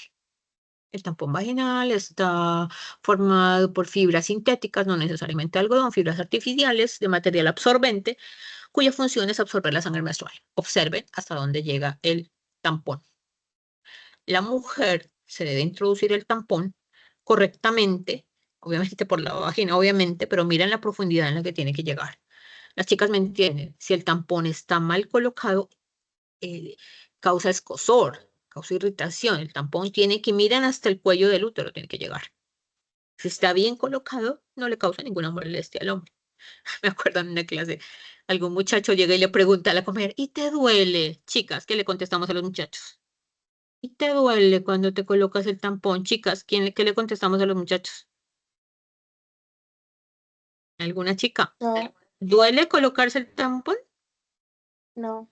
El tampón vaginal está formado por fibras sintéticas, no necesariamente algodón, fibras artificiales de material absorbente, cuya función es absorber la sangre menstrual. Observen hasta dónde llega el tampón. La mujer se debe introducir el tampón correctamente, obviamente por la vagina, obviamente, pero miren la profundidad en la que tiene que llegar. Las chicas me entienden, si el tampón está mal colocado, causa escozor, causa irritación. El tampón tiene que, miren, hasta el cuello del útero tiene que llegar. Si está bien colocado, no le causa ninguna molestia al hombre. Me acuerdo en una clase, algún muchacho llega y le pregunta a la comer, ¿y te duele? Chicas, ¿qué le contestamos a los muchachos? ¿Y te duele cuando te colocas el tampón? Chicas, qué le contestamos a los muchachos? ¿Alguna chica? No, ¿Duele colocarse el tampón? no.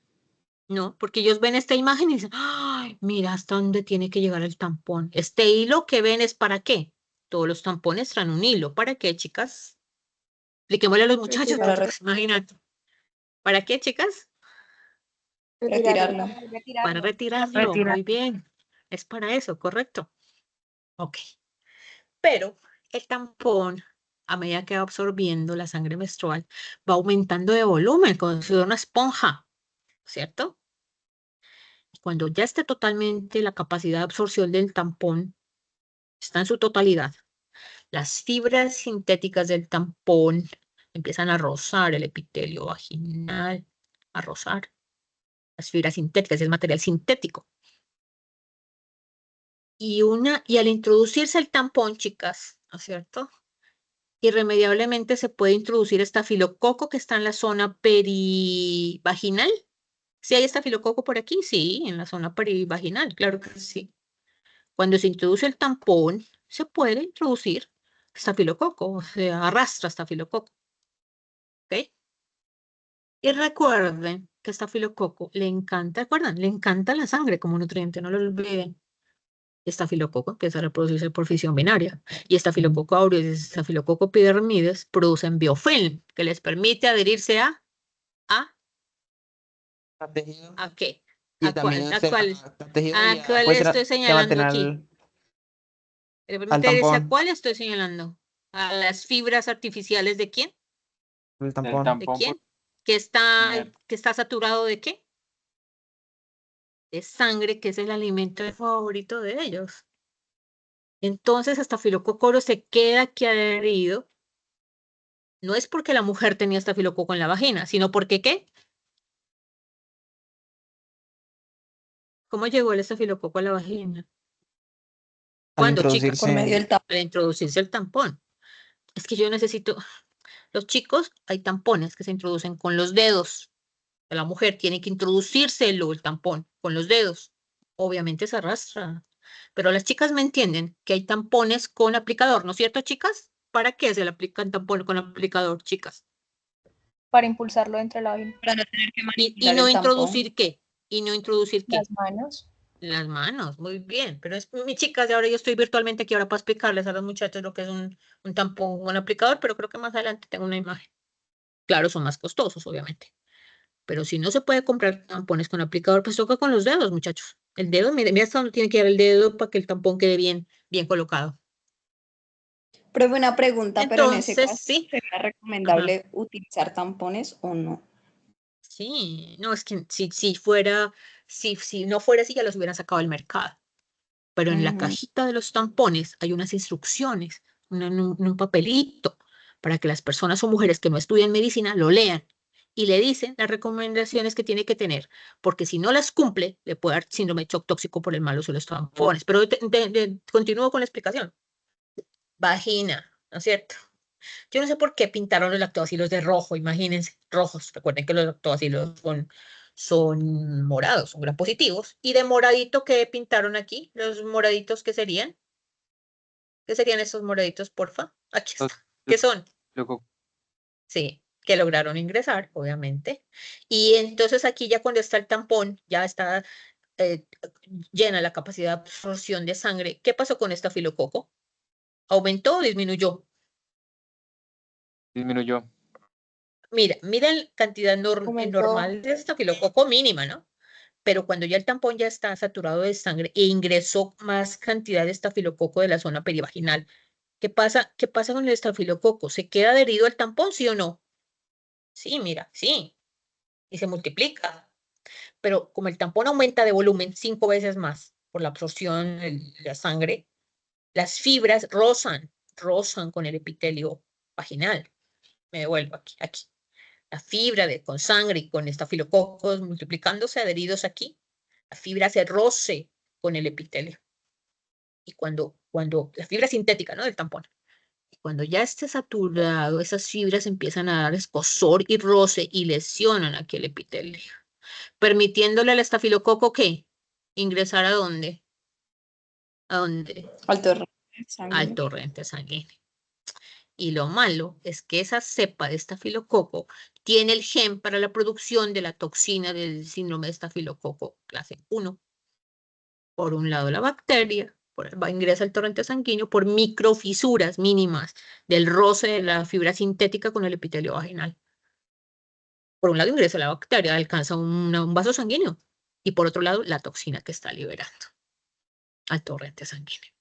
No, porque ellos ven esta imagen y dicen, ¡ay, mira hasta dónde tiene que llegar el tampón! Este hilo que ven es ¿para qué? Todos los tampones traen un hilo. ¿Para qué, chicas? Expliquémosle a los muchachos, Para chicas, imagínate. ¿Para qué, chicas? retirarlo. Para retirarlo. Muy bien. Es para eso, correcto. Ok. Pero el tampón, a medida que va absorbiendo la sangre menstrual, va aumentando de volumen, como si fuera una esponja, ¿cierto? Cuando ya esté totalmente la capacidad de absorción del tampón, está en su totalidad, las fibras sintéticas del tampón empiezan a rozar el epitelio vaginal, a rozar. Las fibras sintéticas, es material sintético. Y al introducirse el tampón, chicas, ¿no es cierto? Irremediablemente se puede introducir estafilococo que está en la zona perivaginal. ¿Sí hay estafilococo por aquí? Sí, en la zona perivaginal, claro que sí. Cuando se introduce el tampón, se puede introducir estafilococo, o sea, arrastra estafilococo. ¿Ok? Y recuerden que estafilococo le encanta, ¿recuerdan? Le encanta la sangre como nutriente, no lo olviden. Estafilococo empieza a reproducirse por fisión binaria. Y estafilococo aureus y estafilococo epidermides producen biofilm, que les permite adherirse ¿a tejido qué? y ¿A también cuál? ¿A cuál? tejido ¿A y cuál puede estoy ser de señalando aquí? mantener ¿Le al permite adherirse a tampón, cuál estoy señalando? ¿A las fibras artificiales de quién? el El tampón. ¿De tampón quién? por ¿Que miel. está saturado de qué? De sangre, que es el alimento favorito de ellos. Entonces, estafilococo aureus se queda aquí adherido. No es porque la mujer tenía estafilococo en la vagina, sino porque ¿qué? ¿Cómo llegó el estafilococo a la vagina? Al ¿Cuándo, chicas? Por medio introducirse, del tampón. Al introducirse el tampón. Es que yo necesito, los chicos, hay tampones que se introducen con los dedos. La mujer tiene que introducírselo el tampón con los dedos. Obviamente se arrastra. Pero las chicas me entienden que hay tampones con aplicador, ¿no es cierto, chicas? ¿Para qué se le aplican tampón con aplicador, chicas? Para impulsarlo dentro de la vagina. Para no tener que Y manipular no el tampón. introducir qué. Y no introducir qué. Las manos. Las manos, muy bien. Pero es mi chicas, y ahora yo estoy virtualmente aquí ahora para explicarles a los muchachos lo que es un tampón con aplicador, pero creo que más adelante tengo una imagen. Claro, son más costosos, obviamente. Pero si no se puede comprar tampones con aplicador, pues toca con los dedos, muchachos. El dedo, mira hasta dónde tiene que ir el dedo para que el tampón quede bien colocado. Profe, una pregunta, pero en ese Entonces, caso, sí. ¿sería Ajá. recomendable utilizar tampones o no? Sí, no, es que si fuera Si no fuera así, ya los hubieran sacado del mercado. Pero en la Ujú. cajita de los tampones hay unas instrucciones, un papelito, para que las personas o mujeres que no estudian medicina lo lean y le dicen las recomendaciones que tiene que tener, porque si no las cumple, le puede dar síndrome de shock tóxico por el mal uso de los tampones. Pero continúo con la explicación. Vagina, ¿no es cierto? Yo no sé por qué pintaron los lactobacilos de rojo, imagínense, rojos. Recuerden que los lactobacilos son morados, son gram positivos. Y de moradito, ¿qué pintaron aquí? Los moraditos, ¿qué serían esos moraditos, porfa? Aquí Los- está. ¿Qué son? Luego, Sí, que lograron ingresar, obviamente. Y entonces aquí ya cuando está el tampón, ya está eh, llena la capacidad de absorción de sangre. ¿Qué pasó con estafilococo? ¿Aumentó o disminuyó? disminuyó. Mira la cantidad Aumentó. normal de estafilococo mínima, ¿no? Pero cuando ya el tampón ya está saturado de sangre e ingresó más cantidad de estafilococo de la zona perivaginal, ¿qué pasa? ¿Qué pasa con el estafilococo? ¿Se queda adherido al tampón, sí o no? Sí, mira, sí, y se multiplica. Pero como el tampón aumenta de volumen 5 veces más por la absorción de la sangre, las fibras rozan con el epitelio vaginal. Me devuelvo aquí. La fibra con sangre y con estafilococos multiplicándose, adheridos aquí, la fibra se roce con el epitelio. Y cuando la fibra sintética, ¿no? Del tampón. Y cuando ya esté saturado, esas fibras empiezan a dar escozor y roce y lesionan aquí el epitelio, permitiéndole al estafilococo ¿qué? Ingresar ¿a dónde? ¿A dónde? Al torrente Al sanguíneo. torrente sanguíneo. Y lo malo es que esa cepa de estafilococo tiene el gen para la producción de la toxina del síndrome de estafilococo clase 1. Por un lado la bacteria, ingresa al torrente sanguíneo por microfisuras mínimas del roce de la fibra sintética con el epitelio vaginal. Por un lado ingresa la bacteria, alcanza un vaso sanguíneo. Y por otro lado, la toxina que está liberando al torrente sanguíneo.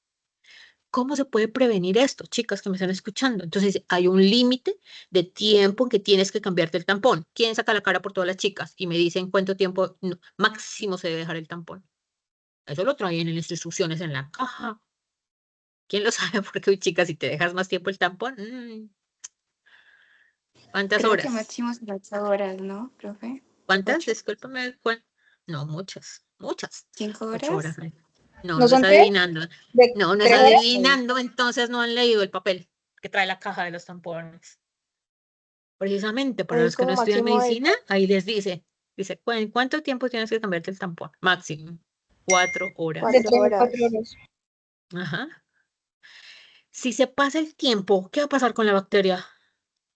¿Cómo se puede prevenir esto, chicas que me están escuchando? Entonces, hay un límite de tiempo en que tienes que cambiarte el tampón. ¿Quién saca la cara por todas las chicas? Y me dicen cuánto tiempo máximo se debe dejar el tampón. Eso lo traen en las instrucciones en la caja. ¿Quién lo sabe? Porque, chicas, si te dejas más tiempo el tampón, ¿cuántas Creo que horas? máximo son 8 horas, ¿no, profe? ¿Cuántas? 8, Discúlpame. No, muchas. 5 8 horas. horas. No, ¿No no es son 3? adivinando. ¿De No, no es 3 horas? adivinando, entonces no han leído el papel que trae la caja de los tampones. Precisamente para Ahí los que no como estudian máximo de medicina, ahí les dice, ¿cuánto tiempo tienes que cambiarte el tampón? Máximo, 4 horas. 4 4 horas. horas. Ajá. Si se pasa el tiempo, ¿qué va a pasar con la bacteria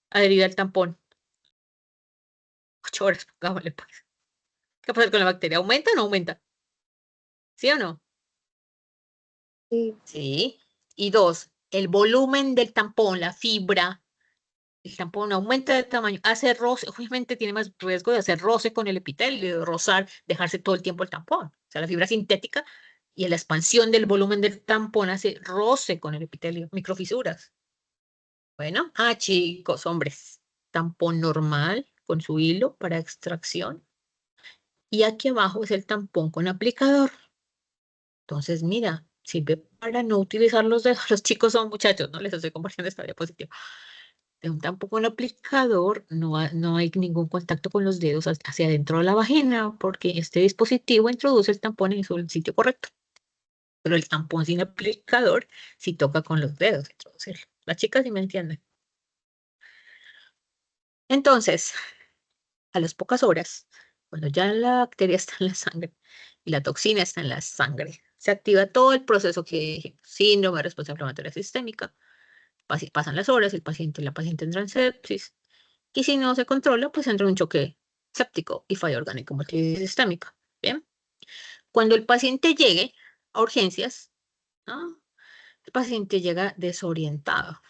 adherida al tampón? 8 horas, pongámosle pues. ¿Qué va a pasar con la bacteria? ¿Aumenta o no aumenta? ¿Sí o no? Sí. Sí. Y 2, el volumen del tampón, la fibra, el tampón aumenta de tamaño, hace roce, obviamente tiene más riesgo de hacer roce con el epitelio, de rozar, dejarse todo el tiempo el tampón. O sea, la fibra sintética y la expansión del volumen del tampón hace roce con el epitelio, microfisuras. Bueno, chicos, hombres, tampón normal con su hilo para extracción. Y aquí abajo es el tampón con aplicador. Entonces, mira, sirve para no utilizar los dedos. Los chicos son muchachos, no les estoy compartiendo esta diapositiva. De un tampón con aplicador no hay ningún contacto con los dedos hacia adentro de la vagina, porque este dispositivo introduce el tampón en su sitio correcto. Pero el tampón sin aplicador sí toca con los dedos introducirlo. Las chicas sí me entienden. Entonces, a las pocas horas, cuando ya la bacteria está en la sangre y la toxina está en la sangre, se activa todo el proceso que dijimos, síndrome de respuesta inflamatoria sistémica. Pasan las horas, la paciente entra en sepsis. Y si no se controla, pues entra un choque séptico y falla orgánico multisistémica. Bien. Cuando el paciente llegue a urgencias, ¿no? El paciente llega desorientado.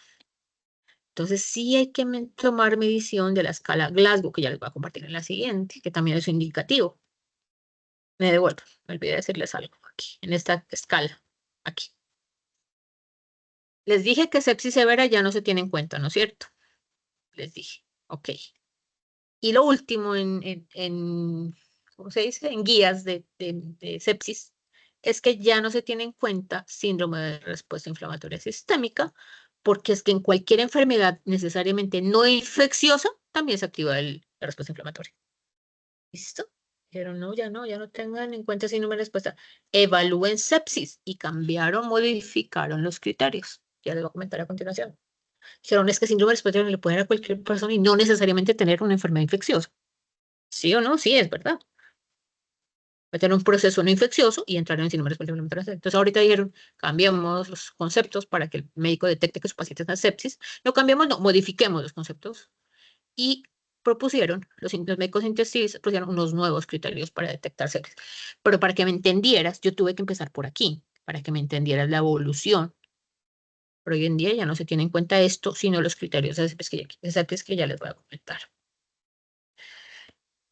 Entonces sí hay que tomar medición de la escala Glasgow, que ya les voy a compartir en la siguiente, que también es un indicativo. Me devuelvo, me olvidé decirles algo aquí, en esta escala, aquí. Les dije que sepsis severa ya no se tiene en cuenta, ¿no es cierto? Les dije, ok. Y lo último ¿cómo ¿cómo se dice? En guías de sepsis, es que ya no se tiene en cuenta síndrome de respuesta inflamatoria sistémica, porque es que en cualquier enfermedad necesariamente no infecciosa también se activa la respuesta inflamatoria. ¿Listo? Pero no, ya no tengan en cuenta síndrome de respuesta. Evalúen sepsis y cambiaron, modificaron los criterios. Ya les voy a comentar a continuación. Dijeron, es que síndrome de respuesta le puede dar a cualquier persona y no necesariamente tener una enfermedad infecciosa. ¿Sí o no? Sí, es verdad. Va a tener un proceso no infeccioso y entrar en síndrome de respuesta inflamatoria. Entonces, ahorita dijeron, cambiamos los conceptos para que el médico detecte que su paciente está sepsis. No cambiamos, no, modifiquemos los conceptos. Y propusieron, los médicos intensivos propusieron unos nuevos criterios para detectar sepsis. Pero para que me entendieras, yo tuve que empezar por aquí, para que me entendieras la evolución. Pero hoy en día ya no se tiene en cuenta esto, sino los criterios de sepsis que ya les voy a comentar.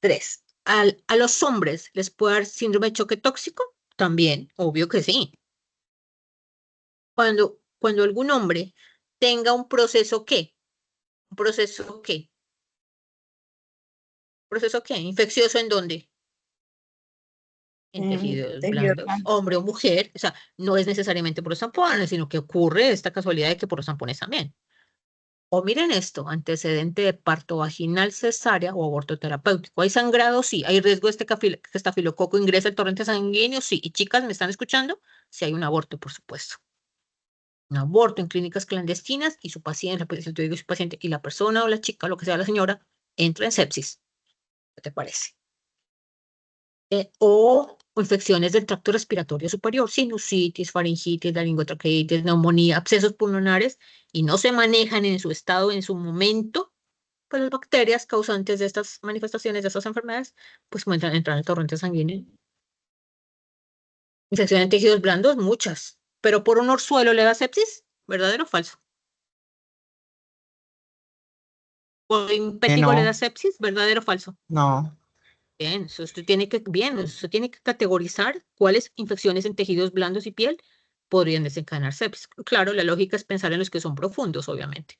3. ¿A los hombres les puede dar síndrome de choque tóxico? También, obvio que sí. Cuando algún hombre tenga un proceso, ¿qué? ¿Un proceso qué? ¿Proceso qué? ¿Infeccioso en dónde? En tejidos Tejido blandos, blando. hombre o mujer. O sea, no es necesariamente por los tampones, sino que ocurre esta casualidad de que por los tampones también. O miren esto, antecedente de parto vaginal, cesárea o aborto terapéutico. ¿Hay sangrado? Sí. ¿Hay riesgo de que estafilococo ingrese al torrente sanguíneo? Sí. ¿Y chicas, me están escuchando? Si hay un aborto, por supuesto. Un aborto en clínicas clandestinas y su paciente, yo digo su paciente, y la persona o la chica, lo que sea la señora, entra en sepsis. ¿Qué te parece? O infecciones del tracto respiratorio superior, sinusitis, faringitis, laringotraqueitis, neumonía, abscesos pulmonares, y no se manejan en su estado, en su momento, pues las bacterias causantes de estas manifestaciones, de estas enfermedades, pues entran en el torrente sanguíneo. Infecciones en tejidos blandos, muchas, pero por un orzuelo le da sepsis, ¿verdadero o falso? ¿Por un pétigo le da No, sepsis, ¿verdadero o falso? no. Bien, usted tiene que categorizar cuáles infecciones en tejidos blandos y piel podrían desencadenar sepsis. Claro, la lógica es pensar en los que son profundos, obviamente.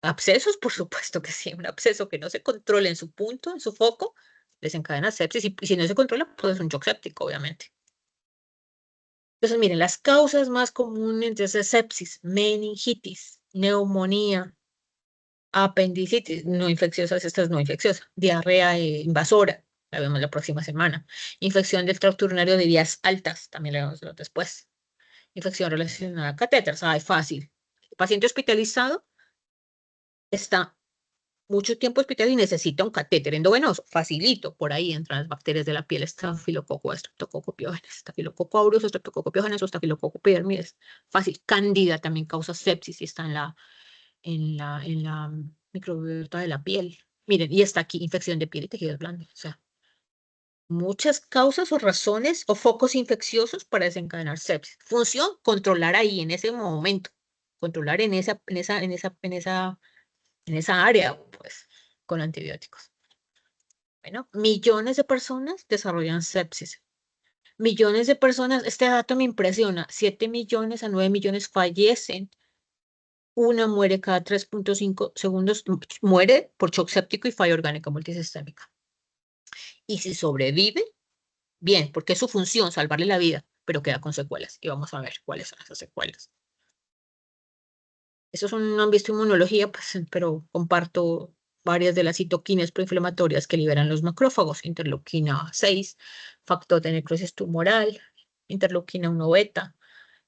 Abscesos, por supuesto que sí. Un absceso que no se controle en su punto, en su foco, desencadena sepsis. Y si no se controla, pues es un shock séptico, obviamente. Entonces, miren, las causas más comunes de esa sepsis: meningitis, neumonía, apendicitis, no infecciosas, esta es no infecciosa, diarrea invasora, la vemos la próxima semana, infección del tracto urinario de vías altas, también la vemos después, infección relacionada a catéteres, fácil. El paciente hospitalizado está mucho tiempo hospitalizado y necesita un catéter endovenoso, facilito, por ahí entran las bacterias de la piel, estafilococo, estreptococo piógenes, estafilococo aureus, estreptococo piógenes o estafilococo epidermidis, fácil. Cándida también causa sepsis y está en la microbiota de la piel. Miren, y está aquí, infección de piel y tejidos blandos. O sea, muchas causas o razones o focos infecciosos para desencadenar sepsis. Función, controlar ahí en ese momento. Controlar en esa área, pues, con antibióticos. Bueno, millones de personas desarrollan sepsis. Millones de personas, este dato me impresiona, 7 millones a 9 millones fallecen. Una muere cada 3.5 segundos, muere por shock séptico y falla orgánica multisistémica. Y si sobrevive, bien, porque es su función salvarle la vida, pero queda con secuelas. Y vamos a ver cuáles son esas secuelas. Eso no han visto inmunología, pues, pero comparto varias de las citoquinas proinflamatorias que liberan los macrófagos: interleuquina 6, factor de necrosis tumoral, interleuquina 1 beta,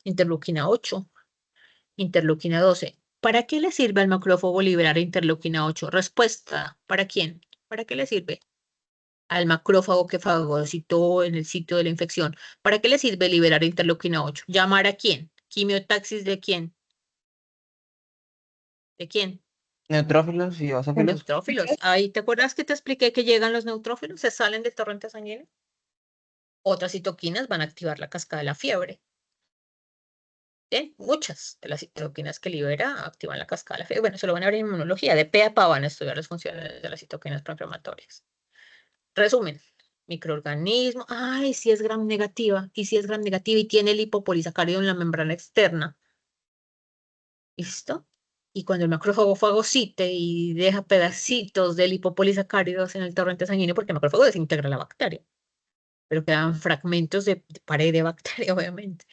interleuquina 8, interleuquina 12. ¿Para qué le sirve al macrófago liberar interleuquina 8? Respuesta: ¿para quién? ¿Para qué le sirve? Al macrófago que fagocitó en el sitio de la infección. ¿Para qué le sirve liberar interleuquina 8? ¿Llamar a quién? ¿Quimiotaxis de quién? ¿De quién? Neutrófilos y basófilos. Neutrófilos. Ahí, ¿te acuerdas que te expliqué que llegan los neutrófilos? Se salen del torrente sanguíneo. Otras citoquinas van a activar la cascada de la fiebre. Bien, muchas de las citoquinas que libera activan la cascada de la fiebre. Bueno, se lo van a ver en inmunología. De pe a pa van a estudiar las funciones de las citoquinas proinflamatorias. Resumen: microorganismo. Ay, si es gram negativa. Y si es gram negativa y tiene lipopolisacárido en la membrana externa. ¿Listo? Y cuando el macrófago fagocite y deja pedacitos de lipopolisacáridos en el torrente sanguíneo, porque el macrófago desintegra la bacteria, pero quedan fragmentos de pared de bacteria, obviamente.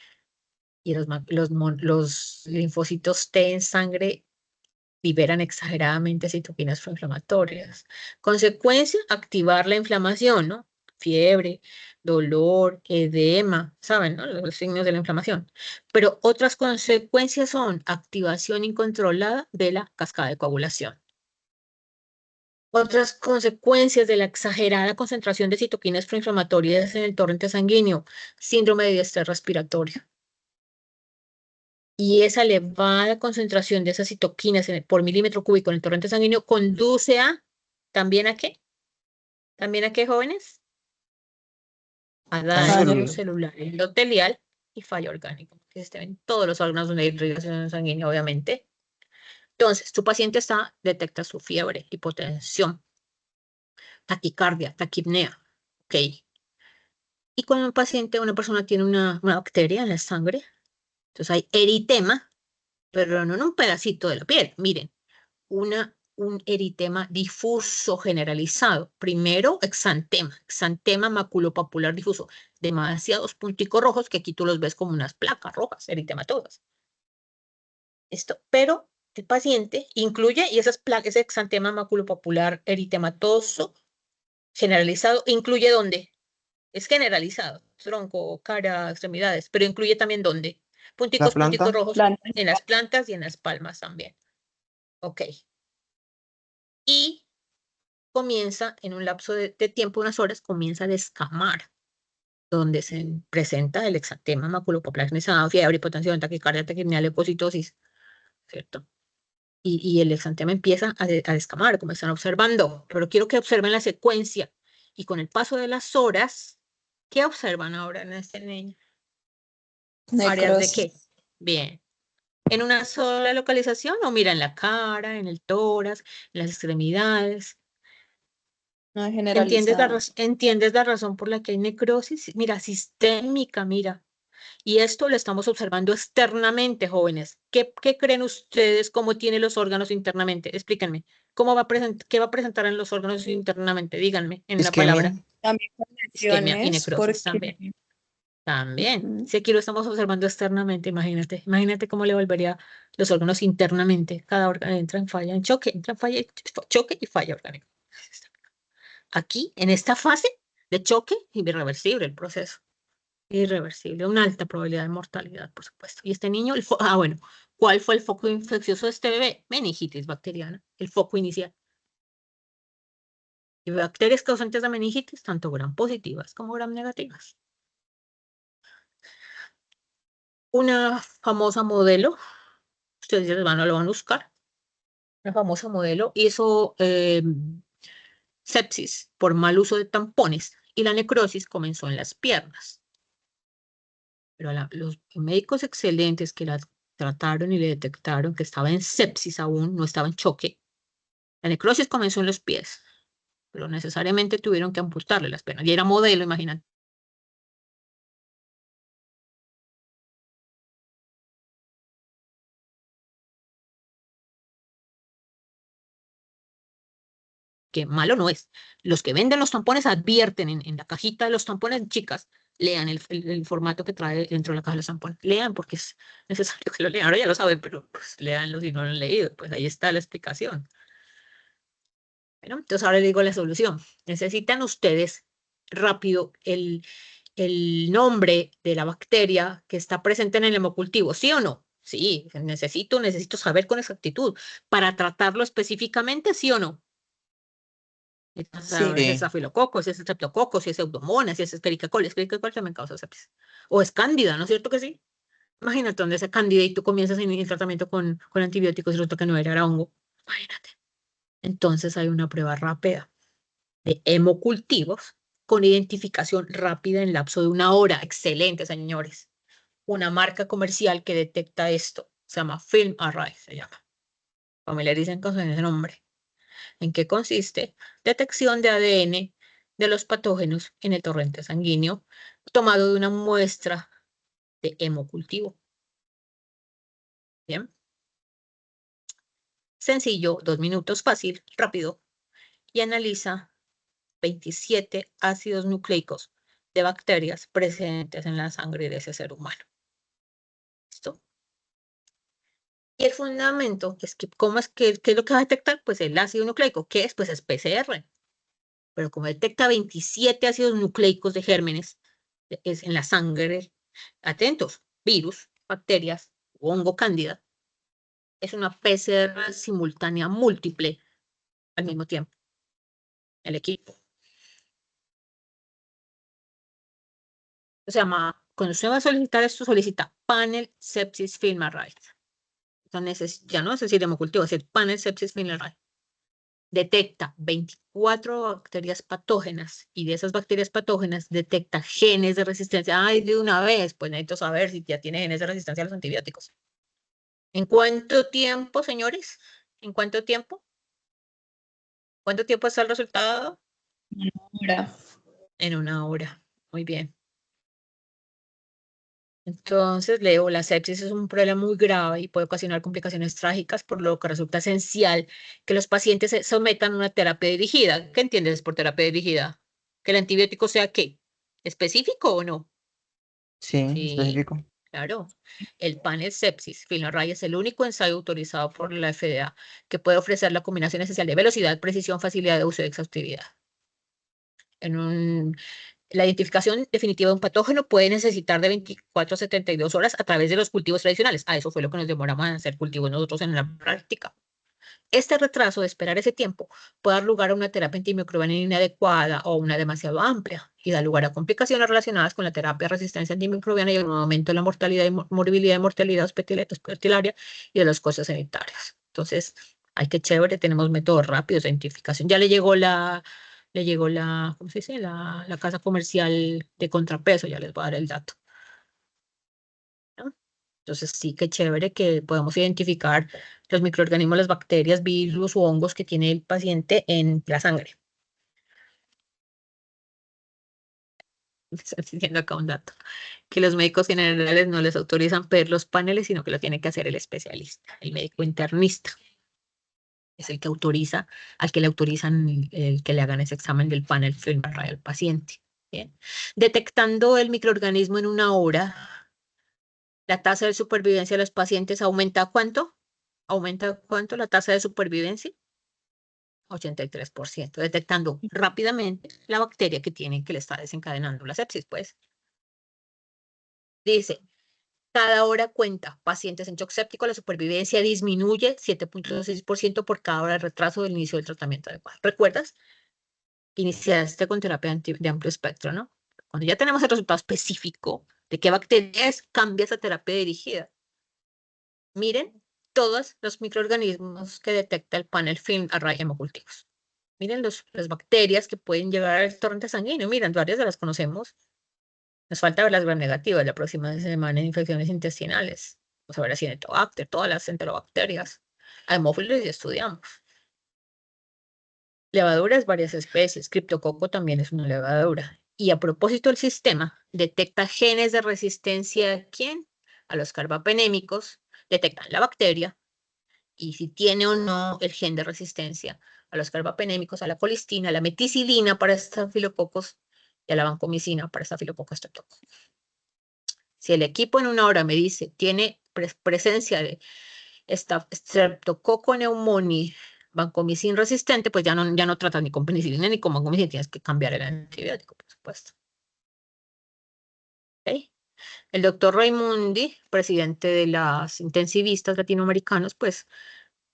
Y los linfocitos T en sangre liberan exageradamente citoquinas proinflamatorias. Consecuencia, activar la inflamación, ¿no? Fiebre, dolor, edema, ¿saben, no? Los signos de la inflamación. Pero otras consecuencias son activación incontrolada de la cascada de coagulación. Otras consecuencias de la exagerada concentración de citoquinas proinflamatorias en el torrente sanguíneo, síndrome de estrés respiratorio. Y esa elevada concentración de esas citoquinas por milímetro cúbico en el torrente sanguíneo conduce a, ¿también a qué? ¿También a qué, jóvenes? A daño celular endotelial y fallo orgánico, que se ven todos los órganos donde hay irrigación sanguínea, obviamente. Entonces, tu paciente detecta su fiebre, hipotensión, taquicardia, taquipnea, ¿ok? Y cuando una persona tiene una bacteria en la sangre, entonces hay eritema, pero no en un pedacito de la piel, miren, un eritema difuso generalizado. Primero, exantema maculopapular difuso. Demasiados punticos rojos que aquí tú los ves como unas placas rojas, eritematodas. Esto, pero el paciente incluye, y esas placas, ese exantema maculopapular eritematoso generalizado, ¿incluye dónde? Es generalizado, tronco, cara, extremidades, pero incluye también dónde. Punticos rojos Plantas. en las plantas y en las palmas también. Ok. Y comienza en un lapso de tiempo, unas horas, comienza a descamar, donde se presenta el exantema maculopapular, fiebre, hipotensión, taquicardia, taquipnea, leucocitosis, ¿cierto? Y el exantema empieza a descamar, como están observando, pero quiero que observen la secuencia. Y con el paso de las horas, ¿qué observan ahora en este niño? ¿Áreas de qué? Bien. ¿En una sola localización o mira en la cara, en el tórax, en las extremidades? No es ¿Entiendes la razón por la que hay necrosis? Mira, sistémica, mira. Y esto lo estamos observando externamente, jóvenes. ¿Qué creen ustedes cómo tiene los órganos internamente? Explíquenme. ¿Qué va a presentar en los órganos internamente? Díganme en la palabra. También con Isquemia y lesiones, necrosis porque también. Si aquí lo estamos observando externamente, imagínate. Imagínate cómo le volvería los órganos internamente. Cada órgano entra en falla, en choque, entra en falla, choque y falla orgánico. Aquí, en esta fase de choque, irreversible el proceso. Irreversible, una alta probabilidad de mortalidad, por supuesto. Y este niño, bueno, ¿cuál fue el foco infeccioso de este bebé? Meningitis bacteriana, el foco inicial. Y bacterias causantes de meningitis, tanto gram positivas como gram negativas. Una famosa modelo, ustedes lo van a buscar, una famosa modelo hizo sepsis por mal uso de tampones y la necrosis comenzó en las piernas. Pero los médicos excelentes que la trataron y le detectaron que estaba en sepsis aún, no estaba en choque. La necrosis comenzó en los pies, pero necesariamente tuvieron que amputarle las piernas. Y era modelo, imagínate. Que malo no es. Los que venden los tampones advierten en la cajita de los tampones, chicas, lean el formato que trae dentro de la caja de los tampones. Lean porque es necesario que lo lean. Ahora ya lo saben, pero pues leanlo si no lo han leído. Pues ahí está la explicación. Bueno, entonces ahora les digo la solución. Necesitan ustedes rápido el nombre de la bacteria que está presente en el hemocultivo, ¿sí o no? Sí, necesito saber con exactitud para tratarlo específicamente, ¿sí o no? Si es estafilococo, si es streptococo, si es pseudomonas, si es escherichia coli también causa sepsis. O es cándida, ¿no es cierto que sí? Imagínate donde es cándida y tú comienzas en el tratamiento con antibióticos y resulta que no era hongo. Imagínate. Entonces hay una prueba rápida de hemocultivos con identificación rápida en lapso de 1 hora. Excelente, señores. Una marca comercial que detecta esto. Se llama Film Array, se llama. Familiaricen con ese nombre. ¿En qué consiste? Detección de ADN de los patógenos en el torrente sanguíneo tomado de una muestra de hemocultivo. Bien. Sencillo, 2 minutos, fácil, rápido. Y analiza 27 ácidos nucleicos de bacterias presentes en la sangre de ese ser humano. ¿Listo? Y el fundamento es que, ¿qué es lo que va a detectar? Pues el ácido nucleico. ¿Qué es? Pues es PCR. Pero como detecta 27 ácidos nucleicos de gérmenes es en la sangre, atentos, virus, bacterias, hongo cándida, es una PCR simultánea múltiple al mismo tiempo. El equipo. Se llama, cuando usted va a solicitar esto, solicita Panel Sepsis Film Array. Entonces, ya no es decir hemocultivo, es el Panel Sepsis Film Array. Detecta 24 bacterias patógenas y de esas bacterias patógenas detecta genes de resistencia. Ay, de una vez, pues necesito saber si ya tiene genes de resistencia a los antibióticos. ¿En cuánto tiempo, señores? ¿En cuánto tiempo? ¿Cuánto tiempo está el resultado? Ahora, En 1 hora. Muy bien. Entonces, Leo, la sepsis es un problema muy grave y puede ocasionar complicaciones trágicas, por lo que resulta esencial que los pacientes se sometan a una terapia dirigida. ¿Qué entiendes por terapia dirigida? ¿Que el antibiótico sea qué? ¿Específico o no? Sí, Sí, específico. claro. El panel sepsis Film-Array es el único ensayo autorizado por la FDA que puede ofrecer la combinación esencial de velocidad, precisión, facilidad de uso y exhaustividad. La identificación definitiva de un patógeno puede necesitar de 24 a 72 horas a través de los cultivos tradicionales. Eso fue lo que nos demoramos en hacer cultivos nosotros en la práctica. Este retraso de esperar ese tiempo puede dar lugar a una terapia antimicrobiana inadecuada o una demasiado amplia y da lugar a complicaciones relacionadas con la terapia de resistencia antimicrobiana y un aumento de la mortalidad y morbilidad y mortalidad hospitalaria y de los costos sanitarios. Entonces, ay, qué chévere, tenemos métodos rápidos de identificación. Ya le llegó la, ¿cómo se dice? La casa comercial de contrapeso, ya les voy a dar el dato. ¿No? Entonces, sí, qué chévere que podemos identificar los microorganismos, las bacterias, virus o hongos que tiene el paciente en la sangre. Estoy diciendo acá un dato, que los médicos generales no les autorizan ver los paneles, sino que lo tiene que hacer el especialista, el médico internista. Es el que autoriza, al que le autorizan el que le hagan ese examen del panel film array al paciente. Bien. Detectando el microorganismo en 1 hora, la tasa de supervivencia de los pacientes aumenta ¿cuánto? ¿Aumenta cuánto la tasa de supervivencia? 83%, detectando rápidamente la bacteria que le está desencadenando la sepsis, pues. Dice, cada hora cuenta pacientes en shock séptico, la supervivencia disminuye 7.6% por cada hora de retraso del inicio del tratamiento adecuado. ¿Recuerdas? Iniciaste con terapia de amplio espectro, ¿no? Cuando ya tenemos el resultado específico de qué bacteria es, cambia esa terapia dirigida. Miren todos los microorganismos que detecta el panel film array hemocultivos. Miren las bacterias que pueden llegar al torrente sanguíneo. Miren, varias de las conocemos. Nos falta ver las gram negativas la próxima semana en infecciones intestinales. Vamos a ver a Cinetobacter, todas las enterobacterias. A hemófilos y estudiamos. Levaduras, varias especies. Criptococo también es una levadura. Y a propósito, el sistema detecta genes de resistencia ¿a quién? A los carbapenémicos. Detectan la bacteria y si tiene o no el gen de resistencia a los carbapenémicos, a la colistina, a la meticilina para estafilococos y a la vancomicina para estafilococos streptococcus. Si el equipo en 1 hora me dice tiene presencia de Streptococcus pneumoniae, vancomicin resistente, pues ya no tratas ni con penicilina ni con vancomicina, tienes que cambiar el antibiótico, por supuesto. ¿Okay? El doctor Raimundi, presidente de las intensivistas latinoamericanos, pues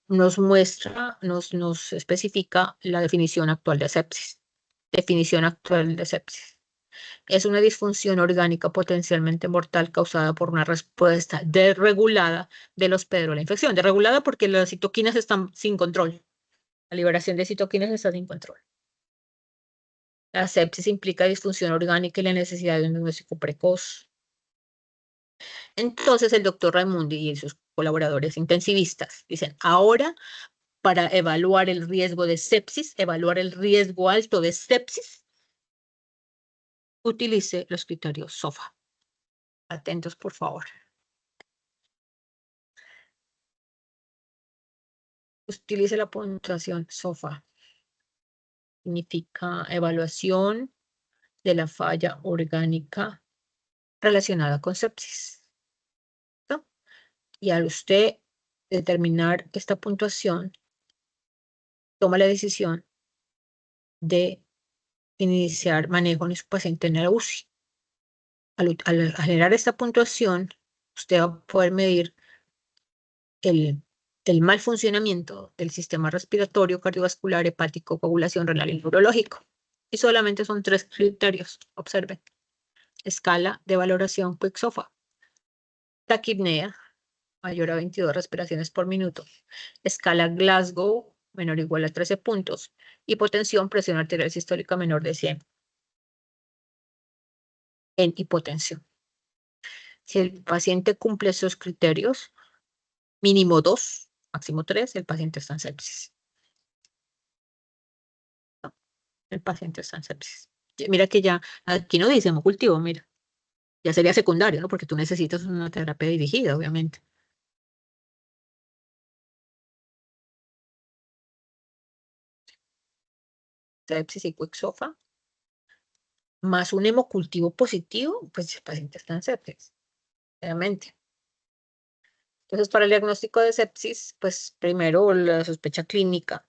nos muestra, nos especifica la definición actual de sepsis. Definición actual de sepsis. Es una disfunción orgánica potencialmente mortal causada por una respuesta desregulada del hospedero a la infección. Desregulada porque las citoquinas están sin control. La liberación de citoquinas está sin control. La sepsis implica disfunción orgánica y la necesidad de un diagnóstico precoz. Entonces el doctor Raimundi y sus colaboradores intensivistas dicen, ahora para evaluar el riesgo de sepsis, evaluar el riesgo alto de sepsis, utilice los criterios SOFA. Atentos, por favor. utilice la puntuación SOFA. Significa evaluación de la falla orgánica relacionada con sepsis. ¿No? Y al usted determinar esta puntuación, toma la decisión de iniciar manejo en su paciente en la UCI. Al generar esta puntuación, usted va a poder medir el mal funcionamiento del sistema respiratorio, cardiovascular, hepático, coagulación renal y neurológico. Y solamente son 3 criterios. Observen. Escala de valoración Quick-SOFA. Taquipnea, mayor a 22 respiraciones por minuto. Escala Glasgow, menor o igual a 13 puntos. Hipotensión, presión arterial sistólica menor de 100. En hipotensión. Si el paciente cumple esos criterios, mínimo 2, máximo 3, el paciente está en sepsis. ¿No? El paciente está en sepsis. Mira que ya, aquí no dice hemocultivo, mira. Ya sería secundario, ¿no? Porque tú necesitas una terapia dirigida, obviamente. Sepsis y Quick-SOFA. Más un hemocultivo positivo, pues el paciente está en sepsis, obviamente. Entonces, para el diagnóstico de sepsis, pues primero la sospecha clínica,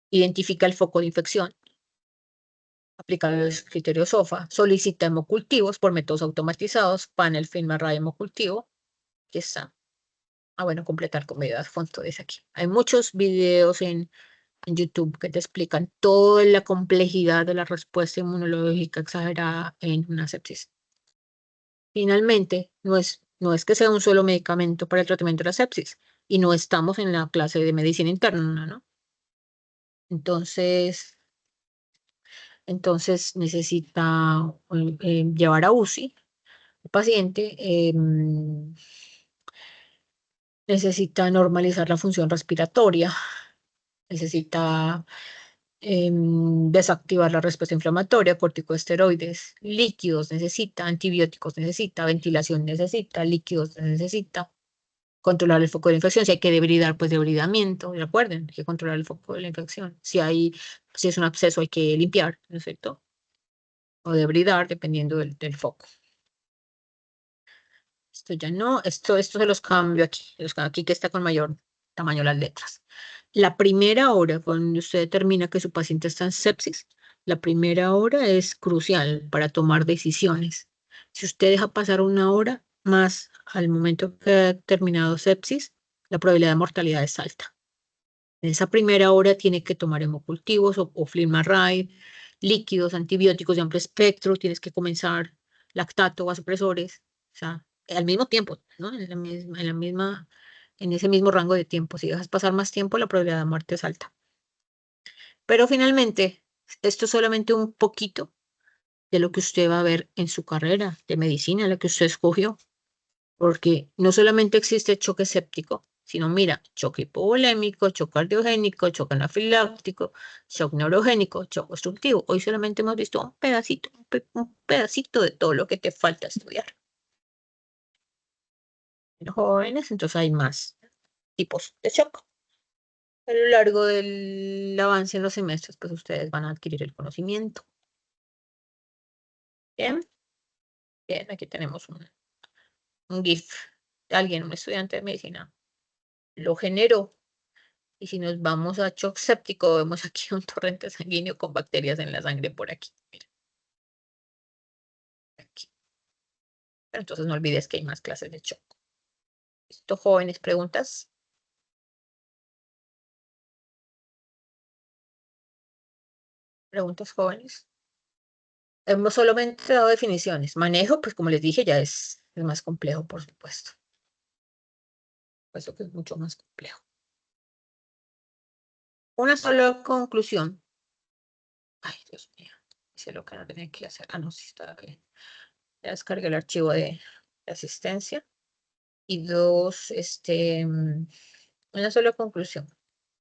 identifica el foco de infección, aplica los criterios SOFA, solicita hemocultivos por métodos automatizados, panel FilmArray hemocultivo, aquí está. Bueno, completar con medidas fondo, dice aquí. Hay muchos videos en YouTube que te explican toda la complejidad de la respuesta inmunológica exagerada en una sepsis. Finalmente, no es que sea un solo medicamento para el tratamiento de la sepsis, y no estamos en la clase de medicina interna, ¿no? Entonces necesita llevar a UCI el paciente, necesita normalizar la función respiratoria, necesita desactivar la respuesta inflamatoria, corticosteroides, líquidos necesita, antibióticos necesita, ventilación necesita, líquidos necesita, controlar el foco de la infección. Si hay que debridar, pues debridamiento, recuerden, hay que controlar el foco de la infección. Si es un absceso, hay que limpiar, ¿no es cierto? O debridar, dependiendo del foco. Esto ya no, esto se los cambio aquí, aquí que está con mayor tamaño las letras. La primera hora, cuando usted determina que su paciente está en sepsis, la primera hora es crucial para tomar decisiones. Si usted deja pasar una hora más al momento que ha terminado sepsis, la probabilidad de mortalidad es alta. En esa primera hora tiene que tomar hemocultivos o FilmArray, líquidos, antibióticos de amplio espectro, tienes que comenzar lactato, vasopresores, o sea, al mismo tiempo, ¿no? En ese mismo rango de tiempo. Si dejas pasar más tiempo, la probabilidad de muerte es alta. Pero finalmente, esto es solamente un poquito de lo que usted va a ver en su carrera de medicina, la que usted escogió. Porque no solamente existe choque séptico, sino mira, choque hipovolémico, choque cardiogénico, choque anafiláctico, shock neurogénico, shock obstructivo. Hoy solamente hemos visto un pedacito de todo lo que te falta estudiar. En los jóvenes, entonces hay más tipos de shock. A lo largo del avance en los semestres, pues ustedes van a adquirir el conocimiento. Bien, bien, aquí tenemos un GIF de alguien, un estudiante de medicina. Lo generó. Y si nos vamos a shock séptico, vemos aquí un torrente sanguíneo con bacterias en la sangre por aquí. Mira. Aquí. Pero entonces no olvides que hay más clases de shock. ¿Listo, jóvenes? ¿Preguntas? ¿Preguntas, jóvenes? Hemos solamente dado definiciones. Manejo, pues como les dije, ya es más complejo, por supuesto. Puesto que es mucho más complejo. Una sola conclusión. Ay, Dios mío. Hice lo que no tenía que hacer. No, sí está bien. Ya descargué el archivo de asistencia. Y dos, una sola conclusión.